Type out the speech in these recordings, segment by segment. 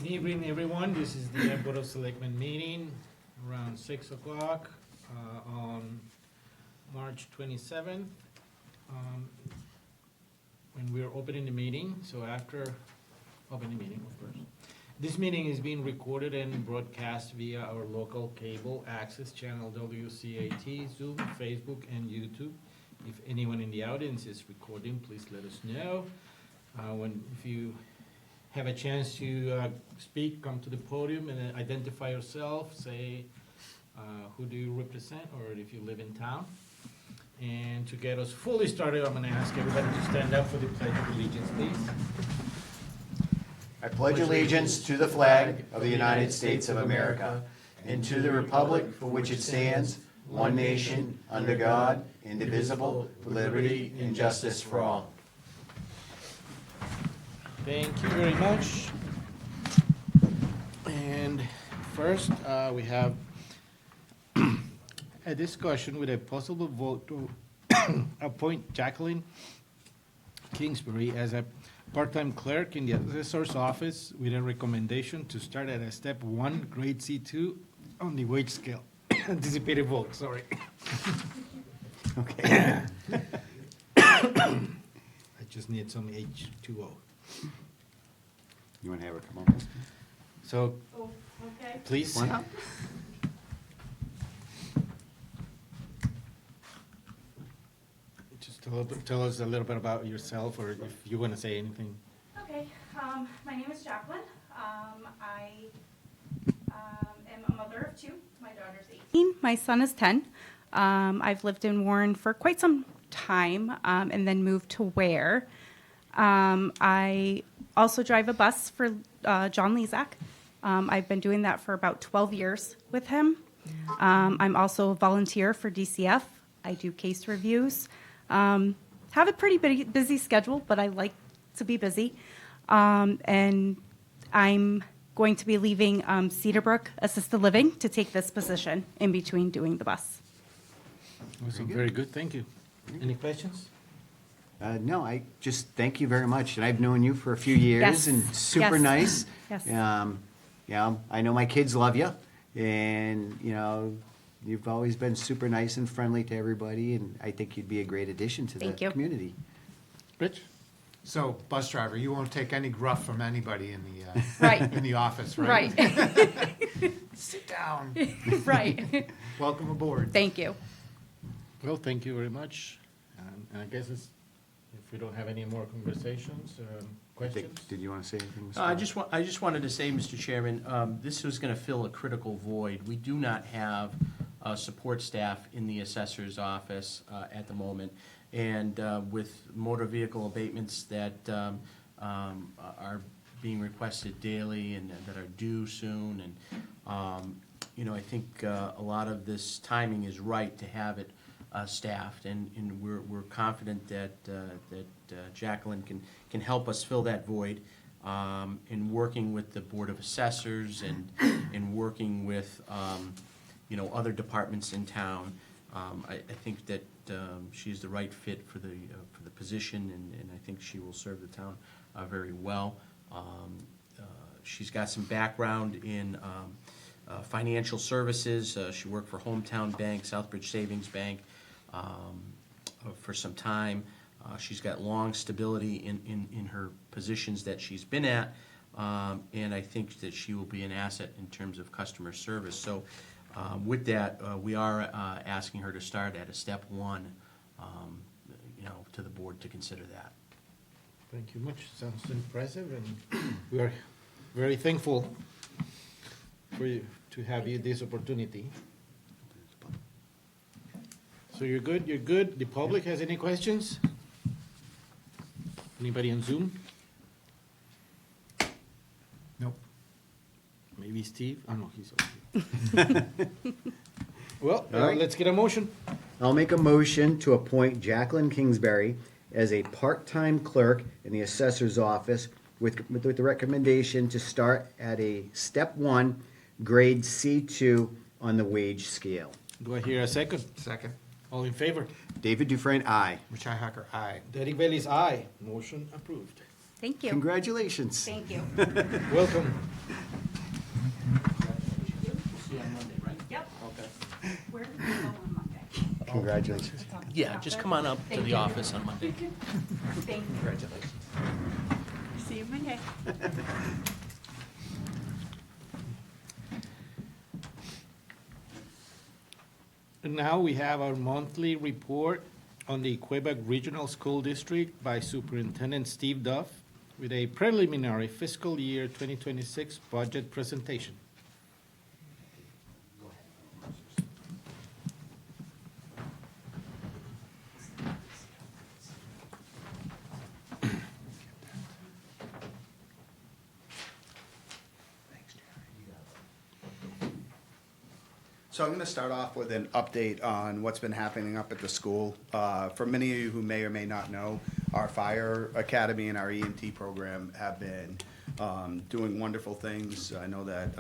Evening, everyone. This is the Board of Selectmen meeting around 6 o'clock on March 27th. When we're opening the meeting, so after opening the meeting, of course. This meeting is being recorded and broadcast via our local cable access channel WCAT, Zoom, Facebook, and YouTube. If anyone in the audience is recording, please let us know. If you have a chance to speak, come to the podium and identify yourself, say who do you represent or if you live in town. And to get us fully started, I'm going to ask everybody to stand up for the Pledge of Allegiance, please. I pledge allegiance to the flag of the United States of America and to the republic for which it stands, one nation, under God, indivisible, with liberty and justice for all. Thank you very much. And first, we have a discussion with a possible vote to appoint Jacqueline Kingsbury as a part-time clerk in the assessor's office with a recommendation to start at a step 1, grade C2 on the wage scale. Anticipated vote, sorry. Okay. I just need some H2O. You want to have her come on? So, Oh, okay. please. Why not? Just tell us a little bit about yourself, or if you want to say anything. Okay, my name is Jacqueline. I am a mother of 2. My daughter's 18. My son is 10. I've lived in Warren for quite some time, and then moved to Ware. I also drive a bus for John Lezak. I've been doing that for about 12 years with him. I'm also a volunteer for DCF. I do case reviews. Have a pretty busy schedule, but I like to be busy. And I'm going to be leaving Cedarbrook Assisted Living to take this position in between doing the bus. Awesome, very good, thank you. Any questions? No, I just thank you very much. And I've known you for a few years Yes. and super Yes. nice. Yes. I know my kids love you, and you've always been super nice and friendly to everybody, and I think you'd be a great addition to the Thank you. community. Rich? So, bus driver, you won't take any gruff from anybody in the Right. in the office, right? Right. Sit down. Right. Welcome aboard. Thank you. Well, thank you very much. And I guess if we don't have any more conversations, questions? Did you want to say anything? Mr. I just wanted to say, Mr. Chairman, this was going to fill a critical void. We do not have support staff in the assessor's office at the moment. And with motor vehicle abatements that are being requested daily and that are due soon, and I think a lot of this timing is right to have it staffed, and we're confident that Jacqueline can help us fill that void in working with the Board of Assessors and in working with other departments in town. I think that she's the right fit for the position, and I think she will serve the town very well. She's got some background in financial services. She worked for Hometown Bank, Southbridge Savings Bank for some time. She's got long stability in her positions that she's been at, and I think that she will be an asset in terms of customer service. So with that, we are asking her to start at a step 1, to the board to consider that. Thank you much. Sounds impressive, and we are very thankful for you to have you this opportunity. So you're good? You're good? The public has any questions? Anybody on Zoom? Nope. Maybe Steve? Oh, no, he's over here. Well, All right. let's get a motion. I'll make a motion to appoint Jacqueline Kingsbury as a part-time clerk in the assessor's office with the recommendation to start at a step 1, grade C2 on the wage scale. Do I hear a second? Second. All in favor? David Dufresne, aye. Richi Hacker, aye. Derek Bailey's aye. Motion approved. Thank you. Congratulations. Thank you. Welcome. See you on Monday, right? Yep. Okay. Where did we go on Monday? Congratulations. Yeah, just come on up to Thank the you. office on Monday. Thank you. Congratulations. See you Monday. And now we have our monthly report on the Quebec Regional School District by Superintendent Steve Duff with a preliminary fiscal year 2026 budget presentation. So I'm going to start off with an update on what's been happening up at the school. For many of you who may or may not know, our fire academy and our EMT program have been doing wonderful things. I know that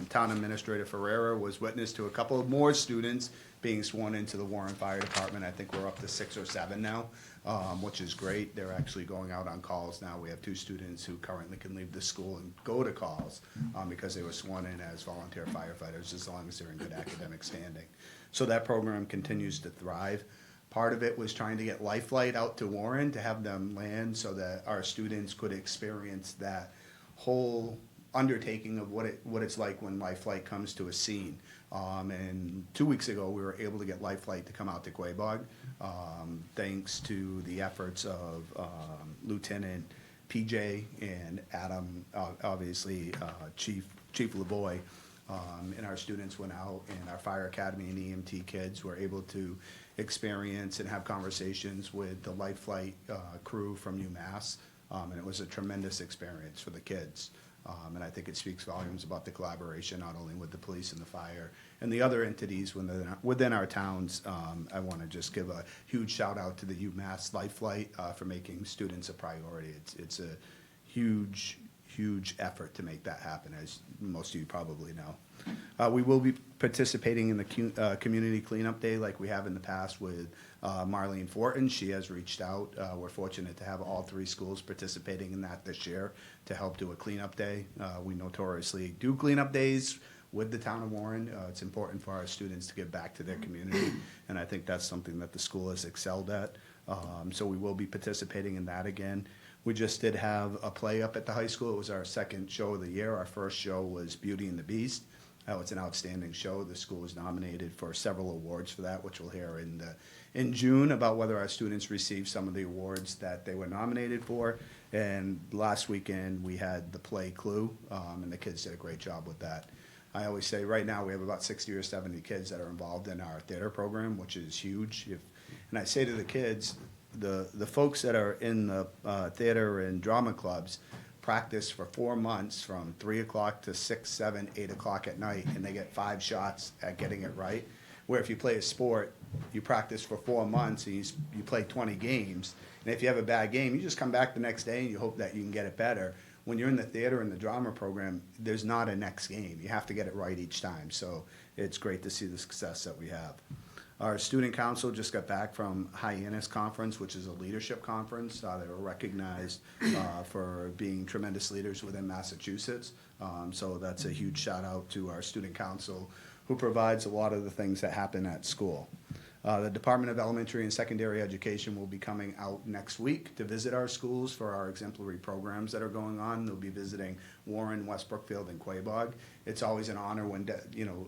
Town Administrator Ferreira was witness to a couple of more students being sworn into the Warren Fire Department. I think we're up to 6 or 7 now, which is great. They're actually going out on calls now. We have 2 students who currently can leave the school and go to calls because they were sworn in as volunteer firefighters as long as they're in good academic standing. So that program continues to thrive. Part of it was trying to get Life Flight out to Warren to have them land so that our students could experience that whole undertaking of what it's like when Life Flight comes to a scene. And 2 weeks ago, we were able to get Life Flight to come out to Quabog, thanks to the efforts of Lieutenant PJ and Adam, obviously Chief LeBoy. And our students went out, and our fire academy and EMT kids were able to experience and have conversations with the Life Flight crew from UMass. And it was a tremendous experience for the kids. And I think it speaks volumes about the collaboration, not only with the police and the fire and the other entities within our towns. I want to just give a huge shout out to the UMass Life Flight for making students a priority. It's a huge effort to make that happen, as most of you probably know. We will be participating in the community cleanup day like we have in the past with Marlene Fortin. She has reached out. We're fortunate to have all 3 schools participating in that this year to help do a cleanup day. We notoriously do cleanup days with the town of Warren. It's important for our students to give back to their community, and I think that's something that the school has excelled at. So we will be participating in that again. We just did have a play up at the high school. It was our 2nd show of the year. Our first show was Beauty and the Beast. It's an outstanding show. The school was nominated for several awards for that, which we'll hear in June about whether our students received some of the awards that they were nominated for. And last weekend, we had the play Clue, and the kids did a great job with that. I always say right now we have about 60 or 70 kids that are involved in our theater program, which is huge. And I say to the kids, the folks that are in the theater and drama clubs practice for 4 months from 3 o'clock to 6, 7, 8 o'clock at night, and they get 5 shots at getting it right. Where if you play a sport, you practice for 4 months and you play 20 games, and if you have a bad game, you just come back the next day and you hope that you can get it better. When you're in the theater and the drama program, there's not a next game. You have to get it right each time. So it's great to see the success that we have. Our student council just got back from Hyannis Conference, which is a leadership conference. They were recognized for being tremendous leaders within Massachusetts. So that's a huge shout out to our student council, who provides a lot of the things that happen at school. The Department of Elementary and Secondary Education will be coming out next week to visit our schools for our exemplary programs that are going on. They'll be visiting Warren, West Brookfield, and Quabog. It's always an honor when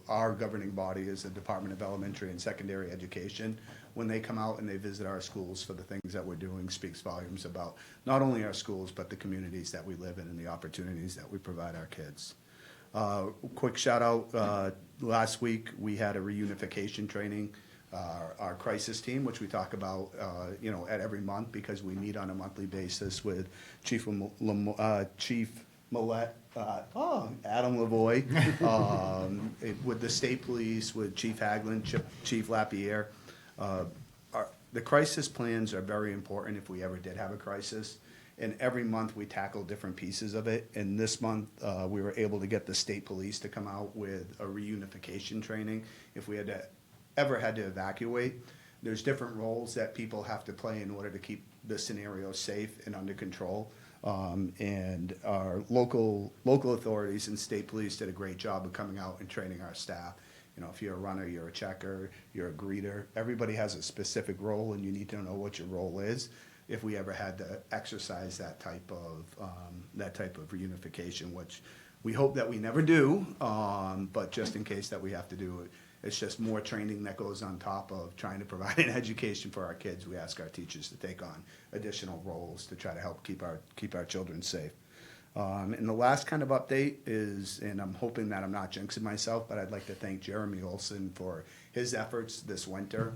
our governing body is the Department of Elementary and Secondary Education. When they come out and they visit our schools for the things that we're doing, speaks volumes about not only our schools but the communities that we live in and the opportunities that we provide our kids. Quick shout out, last week we had a reunification training. Our crisis team, which we talk about, at every month because we meet on a monthly basis with Chief Millette, Adam Lavoie, with the state police, with Chief Haglund, Chief Lapierre. The crisis plans are very important if we ever did have a crisis. And every month we tackle different pieces of it. And this month we were able to get the state police to come out with a reunification training. If we ever had to evacuate, there's different roles that people have to play in order to keep the scenario safe and under control. And our local authorities and state police did a great job of coming out and training our staff. You know, if you're a runner, you're a checker, you're a greeter, everybody has a specific role, and you need to know what your role is if we ever had to exercise that type of reunification, which we hope that we never do, but just in case that we have to do it, it's just more training that goes on top of trying to provide an education for our kids. We ask our teachers to take on additional roles to try to help keep our children safe. And the last kind of update is, and I'm hoping that I'm not jinxing myself, but I'd like to thank Jeremy Olson for his efforts this winter.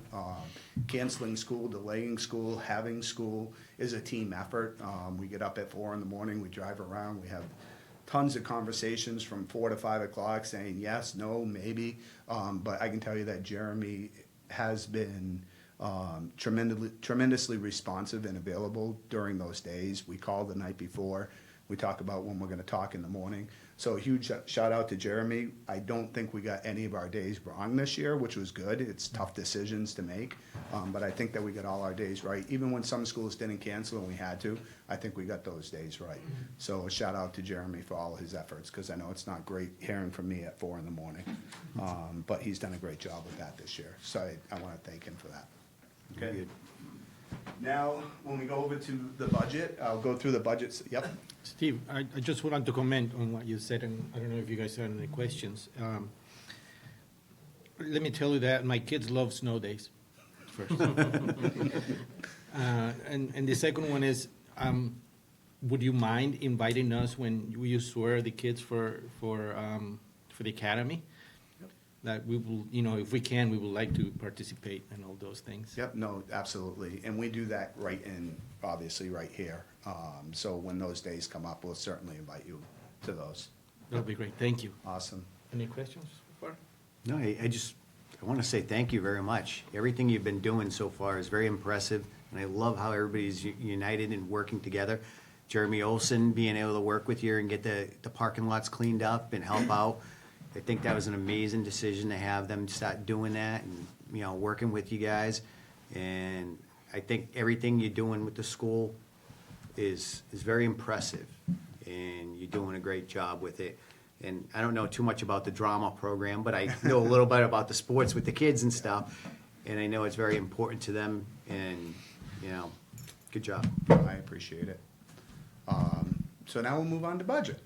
Canceling school, delaying school, having school is a team effort. We get up at 4 in the morning, we drive around, we have tons of conversations from 4 to 5 o'clock saying yes, no, maybe. But I can tell you that Jeremy has been tremendously responsive and available during those days. We call the night before. We talk about when we're going to talk in the morning. So a huge shout out to Jeremy. I don't think we got any of our days wrong this year, which was good. It's tough decisions to make, but I think that we got all our days right. Even when some schools didn't cancel and we had to, I think we got those days right. So a shout out to Jeremy for all his efforts, because I know it's not great hearing from me at 4 in the morning, but he's done a great job with that this year. So I want to thank him for that. Okay. Now, when we go over to the budget, I'll go through the budgets. Yep. Steve, I just wanted to comment on what you said, and I don't know if you guys have any questions. Let me tell you that my kids love snow days, first. And the second one is, would you mind inviting us when you swear the kids for the academy? That we will, you know, if we can, we would like to participate in all those things. Yep, no, absolutely. And we do that obviously right here. So when those days come up, we'll certainly invite you to those. That'll be great. Thank you. Awesome. Any questions so far? No, I want to say thank you very much. Everything you've been doing so far is very impressive, and I love how everybody's united and working together. Jeremy Olson being able to work with you and get the parking lots cleaned up and help out. I think that was an amazing decision to have them start doing that and, you know, working with you guys. And I think everything you're doing with the school is very impressive, and you're doing a great job with it. And I don't know too much about the drama program, but I know a little bit about the sports with the kids and stuff. And I know it's very important to them, and, you know, good job. I appreciate it. So now we'll move on to budget.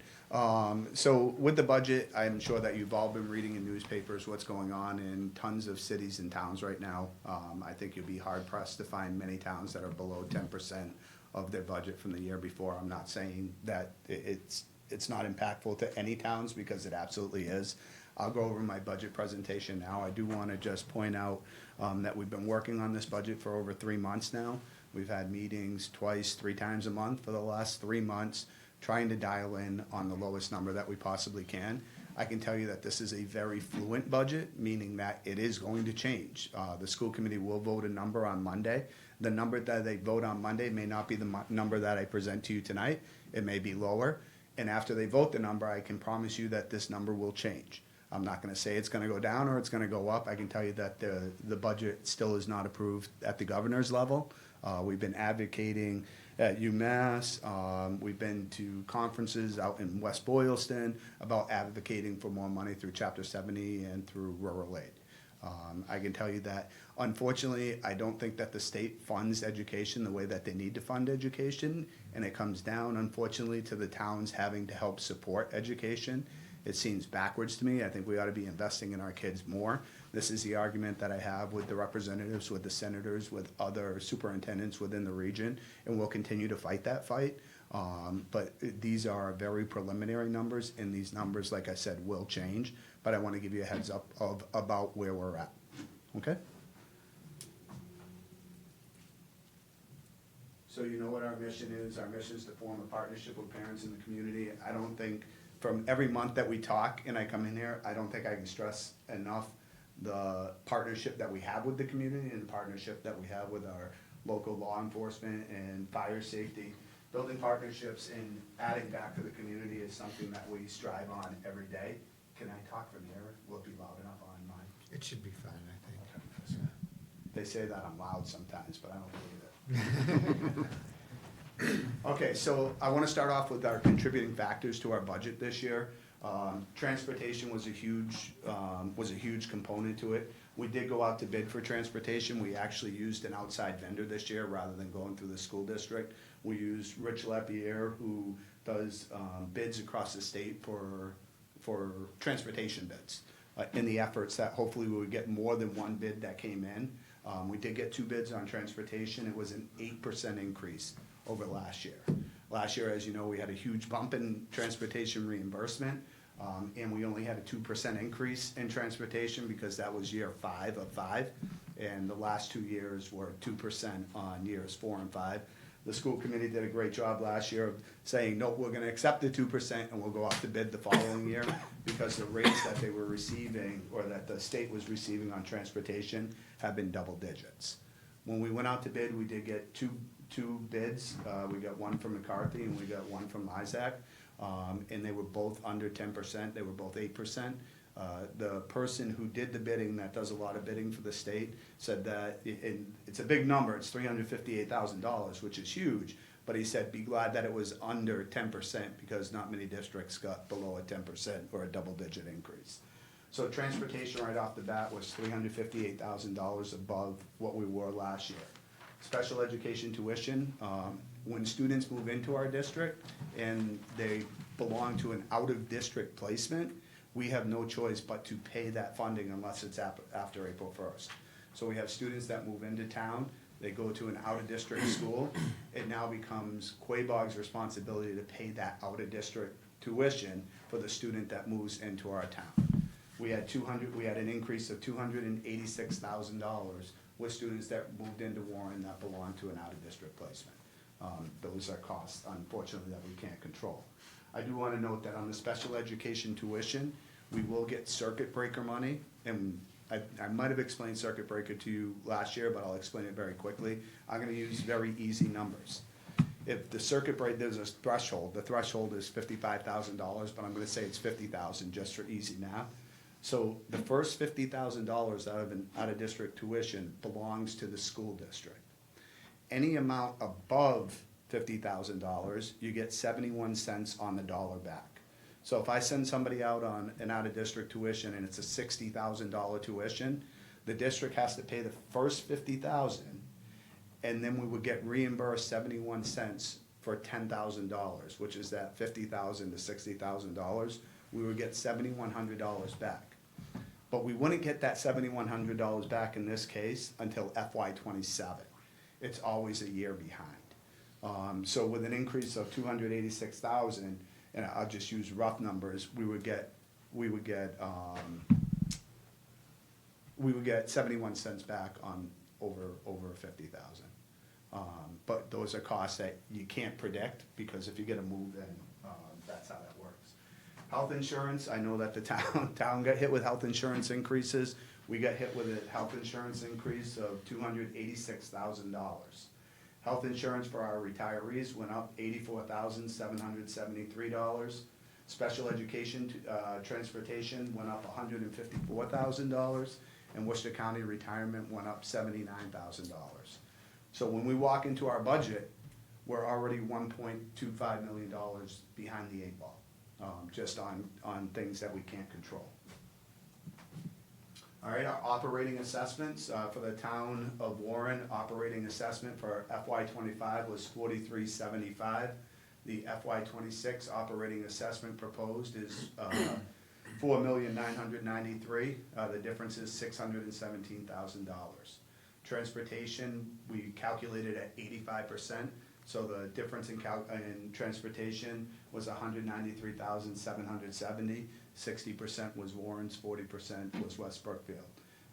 So with the budget, I'm sure that you've all been reading in newspapers what's going on in tons of cities and towns right now. I think you'll be hard pressed to find many towns that are below 10% of their budget from the year before. I'm not saying that it's not impactful to any towns, because it absolutely is. I'll go over my budget presentation now. I do want to just point out that we've been working on this budget for over 3 months now. We've had meetings 3 times a month for the last 3 months, trying to dial in on the lowest number that we possibly can. I can tell you that this is a very fluent budget, meaning that it is going to change. The school committee will vote a number on Monday. The number that they vote on Monday may not be the number that I present to you tonight. It may be lower. And after they vote the number, I can promise you that this number will change. I'm not going to say it's going to go down or it's going to go up. I can tell you that the budget still is not approved at the governor's level. We've been advocating at UMass. We've been to conferences out in West Boylston about advocating for more money through Chapter 70 and through rural aid. I can tell you that, unfortunately, I don't think that the state funds education the way that they need to fund education, and it comes down, unfortunately, to the towns having to help support education. It seems backwards to me. I think we ought to be investing in our kids more. This is the argument that I have with the representatives, with the senators, with other superintendents within the region, and we'll continue to fight that fight. But these are very preliminary numbers, and these numbers, like I said, will change. But I want to give you a heads up about where we're at. Okay? So you know what our mission is. Our mission is to form a partnership with parents in the community. I don't think, from every month that we talk and I come in here, I don't think I can stress enough the partnership that we have with the community and the partnership that we have with our local law enforcement and fire safety. Building partnerships and adding back to the community is something that we strive on every day. Can I talk from here? Will it be loud enough on mine? It should be fine, I think. They say that I'm loud sometimes, but I don't believe it. Okay, so I want to start off with our contributing factors to our budget this year. Transportation was a huge component to it. We did go out to bid for transportation. We actually used an outside vendor this year rather than going through the school district. We used Rich Lapierre, who does bids across the state for transportation bids, in the efforts that hopefully we would get more than one bid that came in. We did get 2 bids on transportation. It was an 8% increase over last year. Last year, as you know, we had a huge bump in transportation reimbursement, and we only had a 2% increase in transportation because that was year 5 of 5, and the last 2 years were 2% on years 4 and 5. The school committee did a great job last year of saying, nope, we're gonna accept the 2% and we'll go out to bid the following year, because the rates that they were receiving, or that the state was receiving on transportation, have been double digits. When we went out to bid, we did get two bids. We got one from McCarthy and we got one from Isaac, and they were both under 10%. They were both 8%. The person who did the bidding, that does a lot of bidding for the state, said that it's a big number. It's $358,000, which is huge. But he said, be glad that it was under 10%, because not many districts got below a 10% or a double-digit increase. So transportation right off the bat was $358,000 above what we were last year. Special education tuition, when students move into our district and they belong to an out-of-district placement, we have no choice but to pay that funding unless it's after April 1st. So we have students that move into town, they go to an out-of-district school, it now becomes Quabog's responsibility to pay that out-of-district tuition for the student that moves into our town. We had an increase of $286,000 with students that moved into Warren that belong to an out-of-district placement. Those are costs, unfortunately, that we can't control. I do want to note that on the special education tuition, we will get circuit breaker money, and I might have explained circuit breaker to you last year, but I'll explain it very quickly. I'm going to use very easy numbers. If the circuit breaker, there's a threshold. The threshold is $55,000, but I'm going to say it's $50,000 just for easy math. So the first $50,000 out of an out-of-district tuition belongs to the school district. Any amount above $50,000, you get 71 cents on the dollar back. So if I send somebody out on an out-of-district tuition and it's a $60,000 tuition, the district has to pay the first $50,000, and then we would get reimbursed 71 cents for $10,000, which is that $50,000 to $60,000. We would get $7,100 back. But we wouldn't get that $7,100 back in this case until FY27. It's always a year behind. So with an increase of $286,000, and I'll just use rough numbers, we would get 71 cents back on over 50,000. But those are costs that you can't predict, because if you get a move in, that's how that works. Health insurance, I know that the town got hit with health insurance increases. We got hit with a health insurance increase of $286,000. Health insurance for our retirees went up $84,773. Special education transportation went up $154,000, and Worcester County retirement went up $79,000. So when we walk into our budget, we're already $1.25 million behind the 8 ball, just on things that we can't control. All right, our operating assessments for the town of Warren, operating assessment for FY25 was $43.75. The FY26 operating assessment proposed is $4,993,000. The difference is $617,000. Transportation, we calculated at 85%, so the difference in transportation was $193,770. 60% was Warren's, 40% was West Brookfield.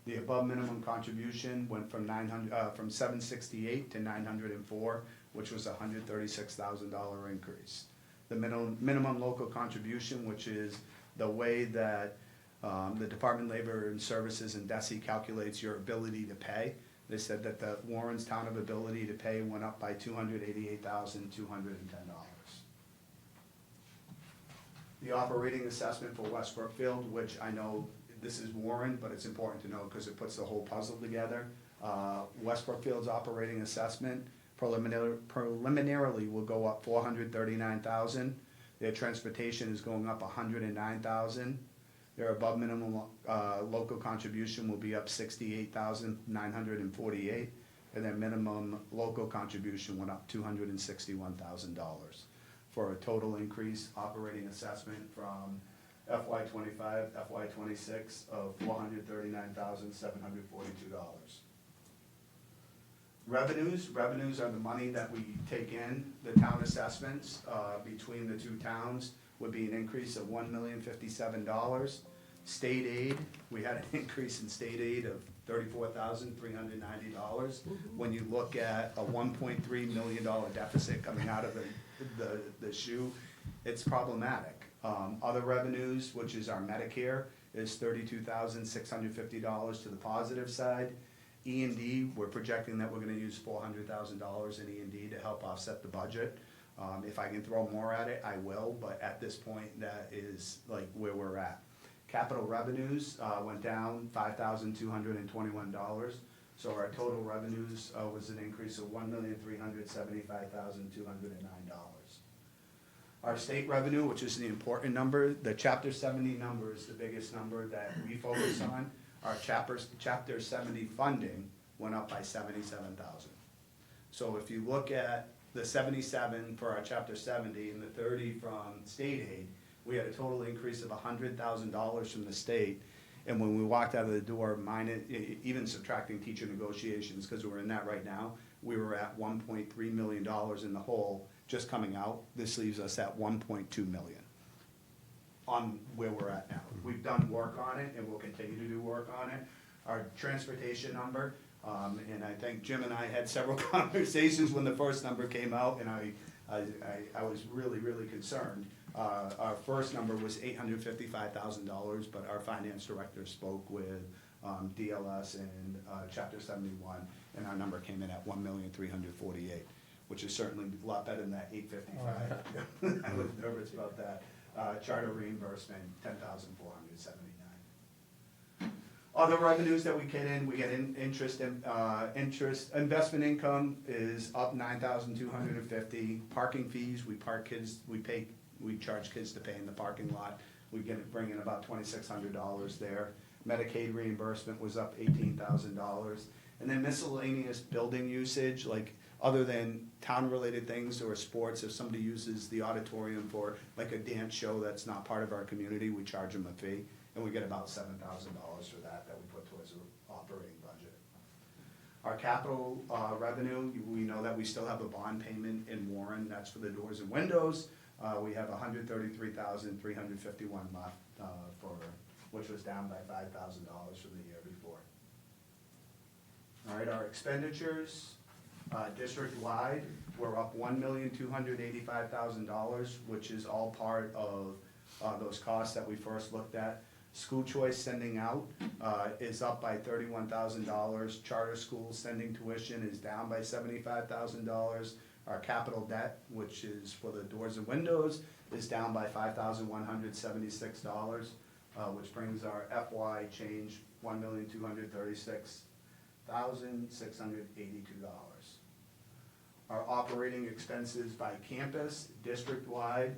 The above minimum contribution went from $768 to $904, which was a $136,000 increase. The minimum local contribution, which is the way that the Department of Labor and Services and DESE calculates your ability to pay. They said that the Warren's town of ability to pay went up by $288,210. The operating assessment for West Brookfield, which I know this is Warren, but it's important to know because it puts the whole puzzle together. West Brookfield's operating assessment preliminarily will go up 439,000. Their transportation is going up 109,000. Their above minimum, local contribution will be up 68,948. And their minimum local contribution went up $261,000 for a total increase operating assessment from FY '25, FY '26 of $439,742. Revenues are the money that we take in. The town assessments, between the two towns would be an increase of $1,057,000. State aid, we had an increase in state aid of $34,390. When you look at a $1.3 million deficit coming out of the shoe, it's problematic. Other revenues, which is our Medicare, is $32,650 to the positive side. E&D, we're projecting that we're gonna use $400,000 in E&D to help offset the budget. If I can throw more at it, I will, but at this point, that is like where we're at. Capital revenues went down $5,221, so our total revenues was an increase of $1,375,209. Our state revenue, which is the important number, the Chapter 70 number is the biggest number that we focus on. Our Chapter 70 funding went up by $77,000. So if you look at the 77 for our Chapter 70 and the 30 from state aid, we had a total increase of $100,000 from the state. And when we walked out of the door, even subtracting teacher negotiations, because we're in that right now, we were at $1.3 million in the hole just coming out. This leaves us at $1.2 million on where we're at now. We've done work on it and we'll continue to do work on it. Our transportation number, and I think Jim and I had several conversations when the first number came out, and I was really, really concerned. Our first number was $855,000, but our finance director spoke with DLS and Chapter 71, and our number came in at $1,348,000, which is certainly a lot better than that $855,000. I was nervous about that. Charter reimbursement, $10,479. Other revenues that we get in, we get interest, investment income is up $9,250. Parking fees, we charge kids to pay in the parking lot. We bring in about $2,600 there. Medicaid reimbursement was up $18,000. And then miscellaneous building usage, like other than town-related things or sports, if somebody uses the auditorium for like a dance show that's not part of our community, we charge them a fee. And we get about $7,000 for that we put towards the operating budget. Our capital revenue, we know that we still have a bond payment in Warren, that's for the doors and windows. We have $133,351 left which was down by $5,000 from the year before. All right, our expenditures, district-wide, we're up $1,285,000, which is all part of those costs that we first looked at. School choice sending out is up by $31,000. Charter schools sending tuition is down by $75,000. Our capital debt, which is for the doors and windows, is down by $5,176, which brings our FY change $1,236,682. Our operating expenses by campus, district-wide,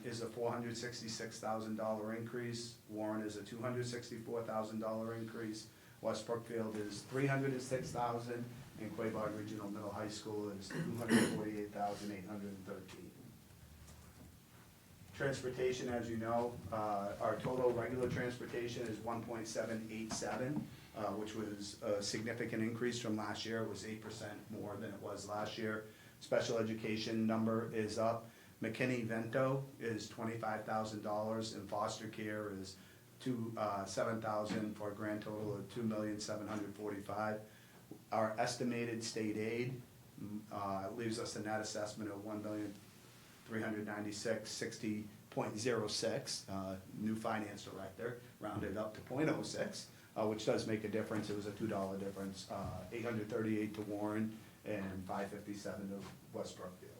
is a $466,000 increase. Warren is a $264,000 increase. West Brookfield is $306,000, and Quabog Regional Middle High School is $248,813. Transportation, as you know, our total regular transportation is $1.787, which was a significant increase from last year. It was 8% more than it was last year. Special education number is up. McKinney-Vento is $25,000, and foster care is $7,000 for a grand total of $2,745,000. Our estimated state aid leaves us a net assessment of $1,396,60.06. New finance director rounded up to .06, which does make a difference. It was a $2 difference. $838 to Warren and $557 to West Brookfield.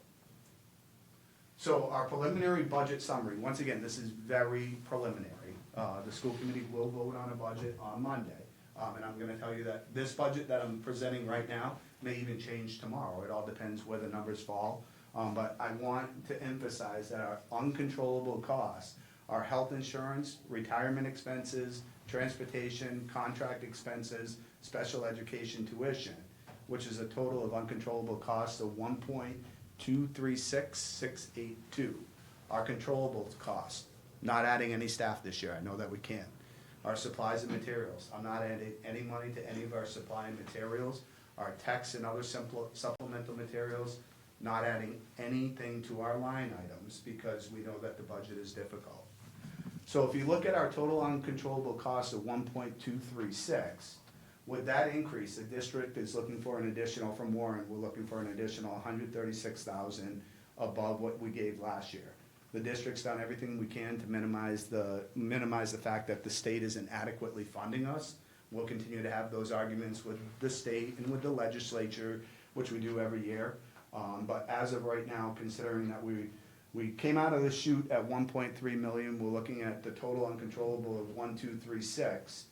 So our preliminary budget summary, once again, this is very preliminary. The school committee will vote on a budget on Monday. And I'm gonna tell you that this budget that I'm presenting right now may even change tomorrow. It all depends where the numbers fall. But I want to emphasize that our uncontrollable costs, our health insurance, retirement expenses, transportation, contract expenses, special education tuition, which is a total of uncontrollable costs of 1.236682. Our controllable costs, not adding any staff this year, I know that we can't. Our supplies and materials, I'm not adding any money to any of our supply and materials. Our texts and other supplemental materials, not adding anything to our line items because we know that the budget is difficult. So if you look at our total uncontrollable cost of 1.236, with that increase, the district is looking for an additional, from Warren, we're looking for an additional 136,000 above what we gave last year. The district's done everything we can to minimize the fact that the state isn't adequately funding us. We'll continue to have those arguments with the state and with the legislature, which we do every year. But as of right now, considering that we came out of the chute at 1.3 million, we're looking at the total uncontrollable of 1,236.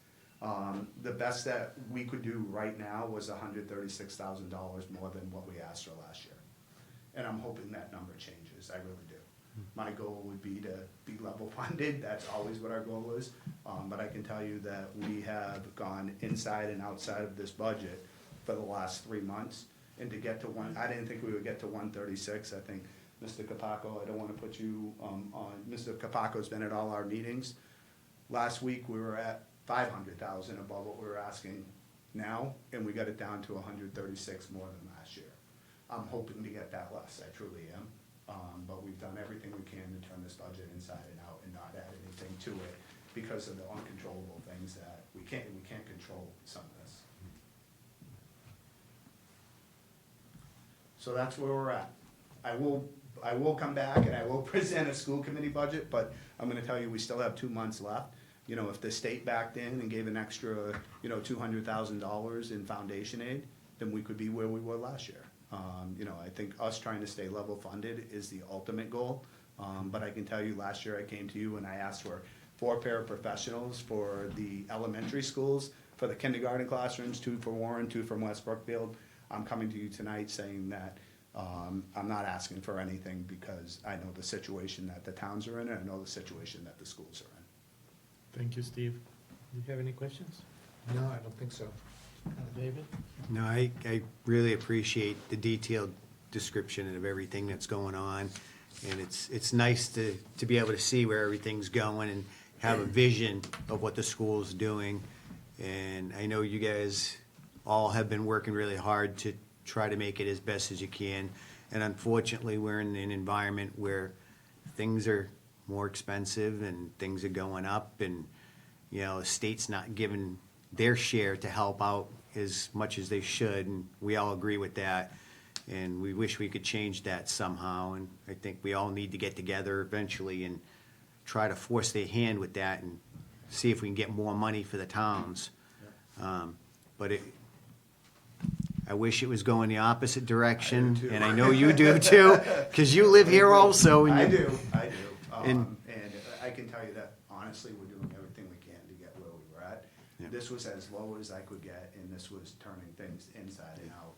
The best that we could do right now was $136,000 more than what we asked for last year. And I'm hoping that number changes, I really do. My goal would be to be level funded, that's always what our goal is. But I can tell you that we have gone inside and outside of this budget for the last 3 months. And to get to I didn't think we would get to 136, I think Mr. Capaco, I don't wanna put you on, Mr. Capaco's been at all our meetings. Last week, we were at 500,000 above what we were asking now, and we got it down to 136 more than last year. I'm hoping to get that less, I truly am. But we've done everything we can to turn this budget inside and out and not add anything to it because of the uncontrollable things that we can't control some of this. So that's where we're at. I will come back and I will present a school committee budget, but I'm gonna tell you, we still have 2 months left. You know, if the state backed in and gave an extra, $200,000 in foundation aid, then we could be where we were last year. I think us trying to stay level funded is the ultimate goal. But I can tell you, last year I came to you and I asked for 4 paraprofessionals for the elementary schools, for the kindergarten classrooms, 2 for Warren, 2 from West Brookfield. I'm coming to you tonight saying that I'm not asking for anything because I know the situation that the towns are in and I know the situation that the schools are in. Thank you, Steve. Do you have any questions? No, I don't think so. David? No, I really appreciate the detailed description of everything that's going on. And it's nice to be able to see where everything's going and have a vision of what the school's doing. And I know you guys all have been working really hard to try to make it as best as you can. And unfortunately, we're in an environment where things are more expensive and things are going up and, the state's not giving their share to help out as much as they should, and we all agree with that. And we wish we could change that somehow, and I think we all need to get together eventually and try to force their hand with that and see if we can get more money for the towns. But I wish it was going the opposite direction, I do too. and I know you do too, because you live here also. And I you- do. And- And I can tell you that honestly, we're doing everything we can to get where we were at. Yeah. This was as low as I could get, and this was turning things inside and out.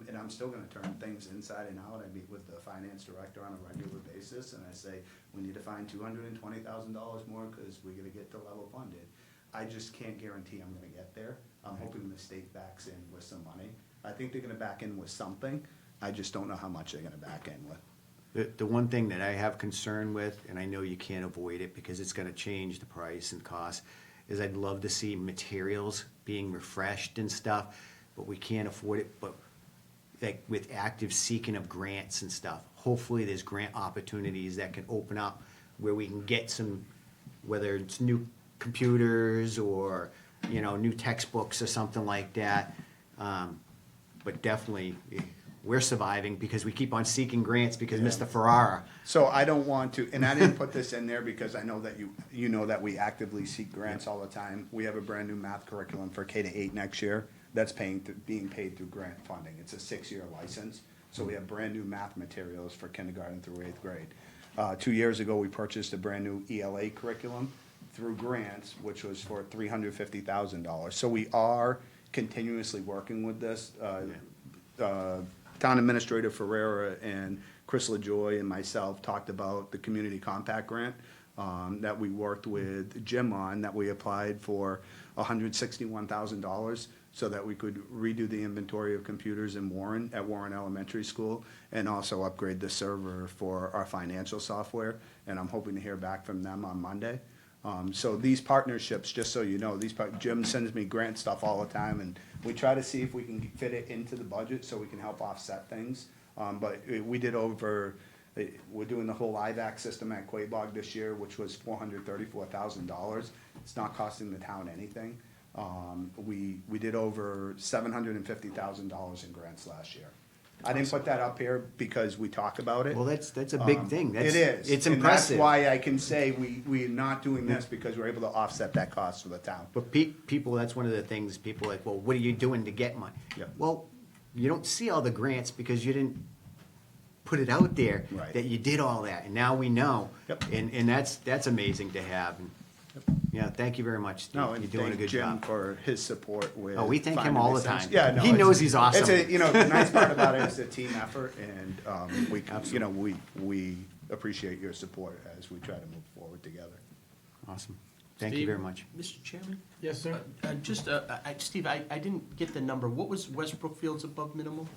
And I'm still gonna turn things inside and out. I meet with the finance director on a regular basis, and I say, we need to find $220,000 more, because we're gonna get to level funded. I just can't guarantee I'm gonna get there. I'm hoping the state backs in with some money. I think they're gonna back in with something. I just don't know how much they're gonna back in with. The one thing that I have concern with, and I know you can't avoid it because it's gonna change the price and cost, is I'd love to see materials being refreshed and stuff, but we can't afford it. But like with active seeking of grants and stuff, hopefully there's grant opportunities that can open up where we can get some, whether it's new computers or, new textbooks or something like that. But definitely, we're surviving because we keep on seeking grants because Mr. Ferrara. So I don't want to, and I didn't put this in there because I know that you know that we actively seek grants all the time. We have a brand new math curriculum for K-8 next year that's being paid through grant funding. It's a 6-year license. So we have brand new math materials for kindergarten through 8th grade. 2 years ago, we purchased a brand new ELA curriculum through grants, which was for $350,000. So we are continuously working with this. Town Administrator Ferrera and Chris LaJoy and myself talked about the Community Compact Grant that we worked with Jim on, that we applied for $161,000 so that we could redo the inventory of computers in Warren, at Warren Elementary School, and also upgrade the server for our financial software. And I'm hoping to hear back from them on Monday. So these partnerships, just so you know, Jim sends me grant stuff all the time, and we try to see if we can fit it into the budget so we can help offset things. But we did we're doing the whole IVAC system at Quabog this year, which was $434,000. It's not costing the town anything. We did over $750,000 in grants last year. I didn't put that up here because we talk about it. Well, that's a big thing. It is. It's And impressive. that's why I can say we're not doing this, because we're able to offset that cost for the town. But people, that's one of the things, people are like, well, what are you doing to get money? Yep. Well, you don't see all the grants because you didn't put it out there Right. that you did all that, and now we know. Yep. And that's amazing to have. And, yeah, thank you very much, Steve. No, and You're doing a thank good Jim job. for his support with. Oh, we thank him finding all these the things. time. Yeah, no. He it's- knows he's awesome. It's the nice part about it is a team effort, and, we appreciate your support as we try to move forward together. Awesome. Thank you Steve? very much. Mr. Chairman? Yes, sir. Steve, I didn't get the number. What was West Brookfield's above minimum?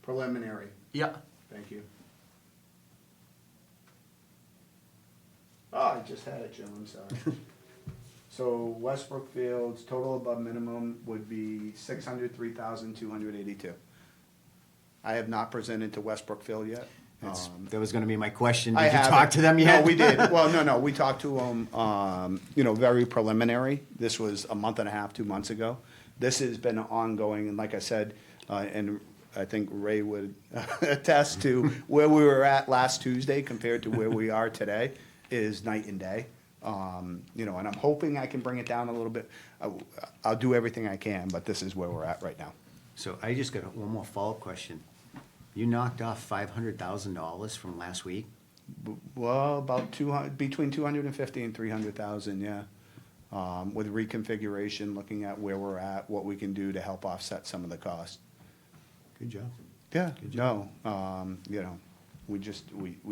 Preliminary, Yeah. thank you. Oh, I just had it, Jim, I'm sorry. So West Brookfield's total above minimum would be $603,282. I have not presented to West Brookfield yet. That was gonna be my question. I Did you haven't. talk to them yet? No, we did. Well, no, we talked to them, very preliminary. This was a month and a half, 2 months ago. This has been ongoing, and like I said, and I think Ray would attest to, where we were at last Tuesday compared to where we are today is night and day. And I'm hoping I can bring it down a little bit. I'll do everything I can, but this is where we're at right now. So I just got one more follow-up question. You knocked off $500,000 from last week? Well, about between 250 and 300,000, yeah. With reconfiguration, looking at where we're at, what we can do to help offset some of the cost. Good job. Yeah, no, we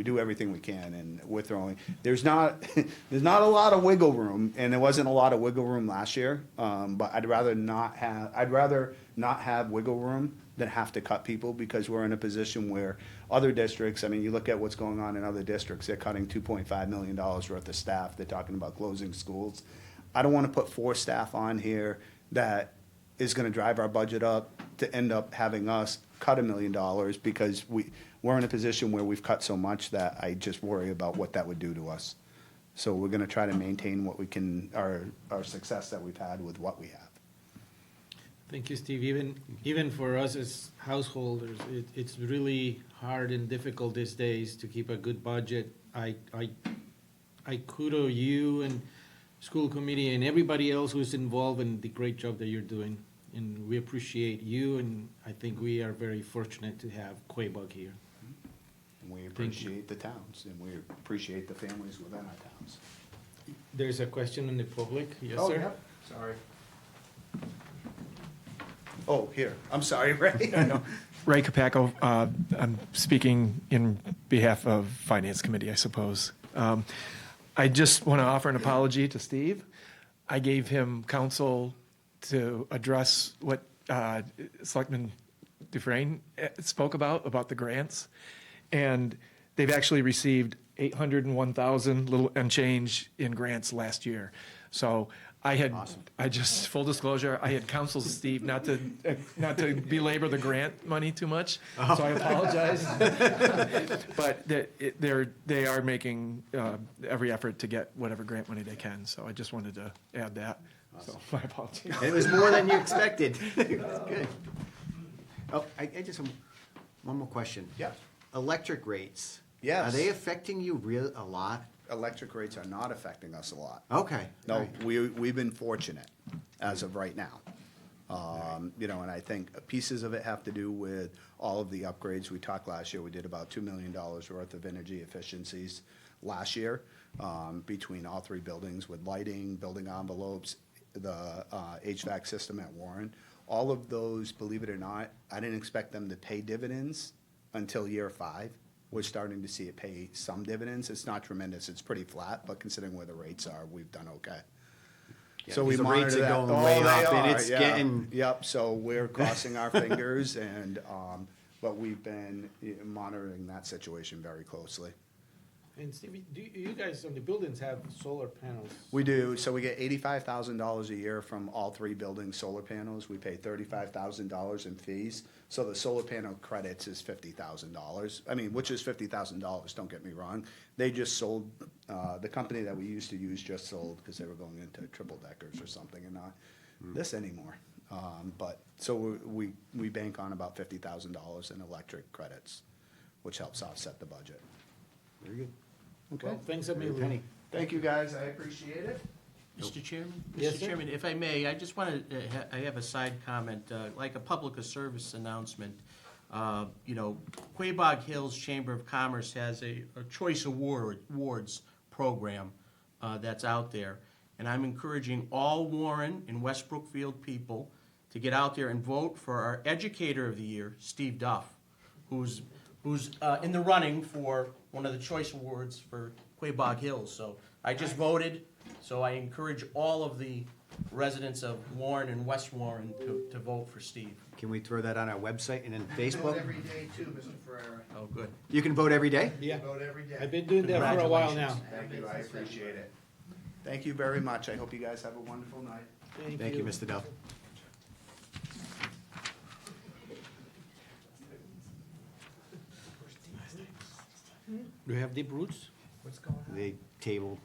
do everything we can, and we're throwing, there's not a lot of wiggle room, and there wasn't a lot of wiggle room last year, but I'd rather not have wiggle room than have to cut people, because we're in a position where other districts, I mean, you look at what's going on in other districts, they're cutting $2.5 million worth of staff, they're talking about closing schools. I don't wanna put 4 staff on here that is gonna drive our budget up to end up having us cut $1 million, because we're in a position where we've cut so much that I just worry about what that would do to us. So we're gonna try to maintain what we can, our success that we've had with what we have. Thank you, Steve. Even for us as householders, it's really hard and difficult these days to keep a good budget. I kudo you and school committee and everybody else who's involved in the great job that you're doing. And we appreciate you, and I think we are very fortunate to have Quabog here. And we appreciate the towns, and we appreciate the families within our towns. There's a question in the public. Yes, Oh, sir? yeah, sorry. Oh, here, I'm sorry, Ray. I know. Ray Capaco, I'm speaking in behalf of Finance Committee, I suppose. I just want to offer an apology to Steve. I gave him counsel to address what Selectman Dufresne spoke about the grants. And they've actually received 801,000 little and change in grants last year. So I just, full disclosure, I had counseled Steve not to belabor the grant money too much, so I apologize. But they are making every effort to get whatever grant money they can, so I just wanted to add that. So my apologies. It was more than you expected. Good. Oh, I just have one more question. Yeah. Electric rates. Yes. Are they affecting you a lot? Electric rates are not affecting us a lot. Okay. No, all right. we've been fortunate as of right now. And I think pieces of it have to do with all of the upgrades. We talked last year, we did about $2 million worth of energy efficiencies last year, between all 3 buildings with lighting, building envelopes, HVAC system at Warren. All of those, believe it or not, I didn't expect them to pay dividends until year 5. We're starting to see it pay some dividends. It's not tremendous, it's pretty flat, but considering where the rates are, we've done okay. So we because the rates monitor are that. going Oh, way they up, and are, it's yeah. getting- Yep, so we're crossing our fingers and, but we've been monitoring that situation very closely. And Stevie, do you guys on the buildings have solar panels? We do, so we get $85,000 a year from all 3 building solar panels. We pay $35,000 in fees. So the solar panel credits is $50,000. I mean, which is $50,000, don't get me wrong. They just sold, the company that we used to use just sold because they were going into triple deckers or something and not this anymore. But, so we bank on about $50,000 in electric credits, which helps offset the budget. Very good. Okay. Well, thanks a million. Penny. Thank you, guys, I appreciate it. Mr. Chairman? Yes, Mr. sir. Chairman, if I may, I just want to, I have a side comment, like a public service announcement. You know, Quabog Hills Chamber of Commerce has a Choice Awards program that's out there. And I'm encouraging all Warren and West Brookfield people to get out there and vote for our Educator of the Year, Steve Duff, who's in the running for one of the Choice Awards for Quabog Hills. So I just voted, so I encourage all of the residents of Warren and West Warren to vote for Steve. Can we throw that on our website and then Facebook? Every day too, Mr. Ferrera. Oh, good. You can vote every day? Yeah, Vote every day. I've been doing that for a while now. Thank you, I appreciate it. Thank you very much. I hope you guys have a wonderful night. Thank you, Mr. Duff. Do you have deep roots? What's going on? They tabled.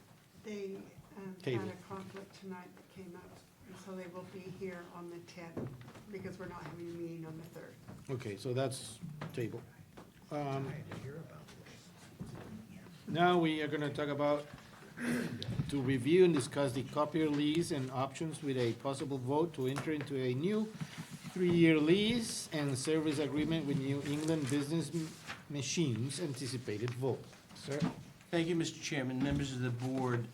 They had Table. a conflict tonight that came up, and so they will be here on the 10th, because we're not having a meeting on the 3rd. Okay, so that's table. Now we are gonna talk about to review and discuss the copier lease and options with a possible vote to enter into a new 3-year lease and service agreement with New England Business Machines. Anticipated vote. Sir? Thank you, Mr. Chairman, members of the board.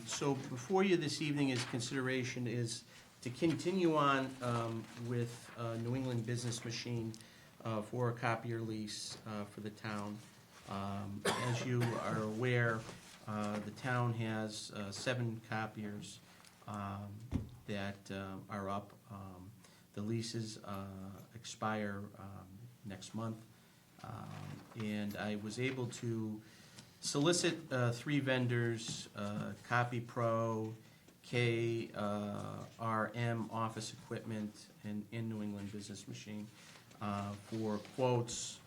So before you this evening is consideration is to continue on with New England Business Machine for a copier lease for the town. As you are aware, the town has 7 copiers that are up. The leases expire next month. And I was able to solicit 3 vendors, Copy Pro, KRM Office Equipment, and New England Business Machine for quotes.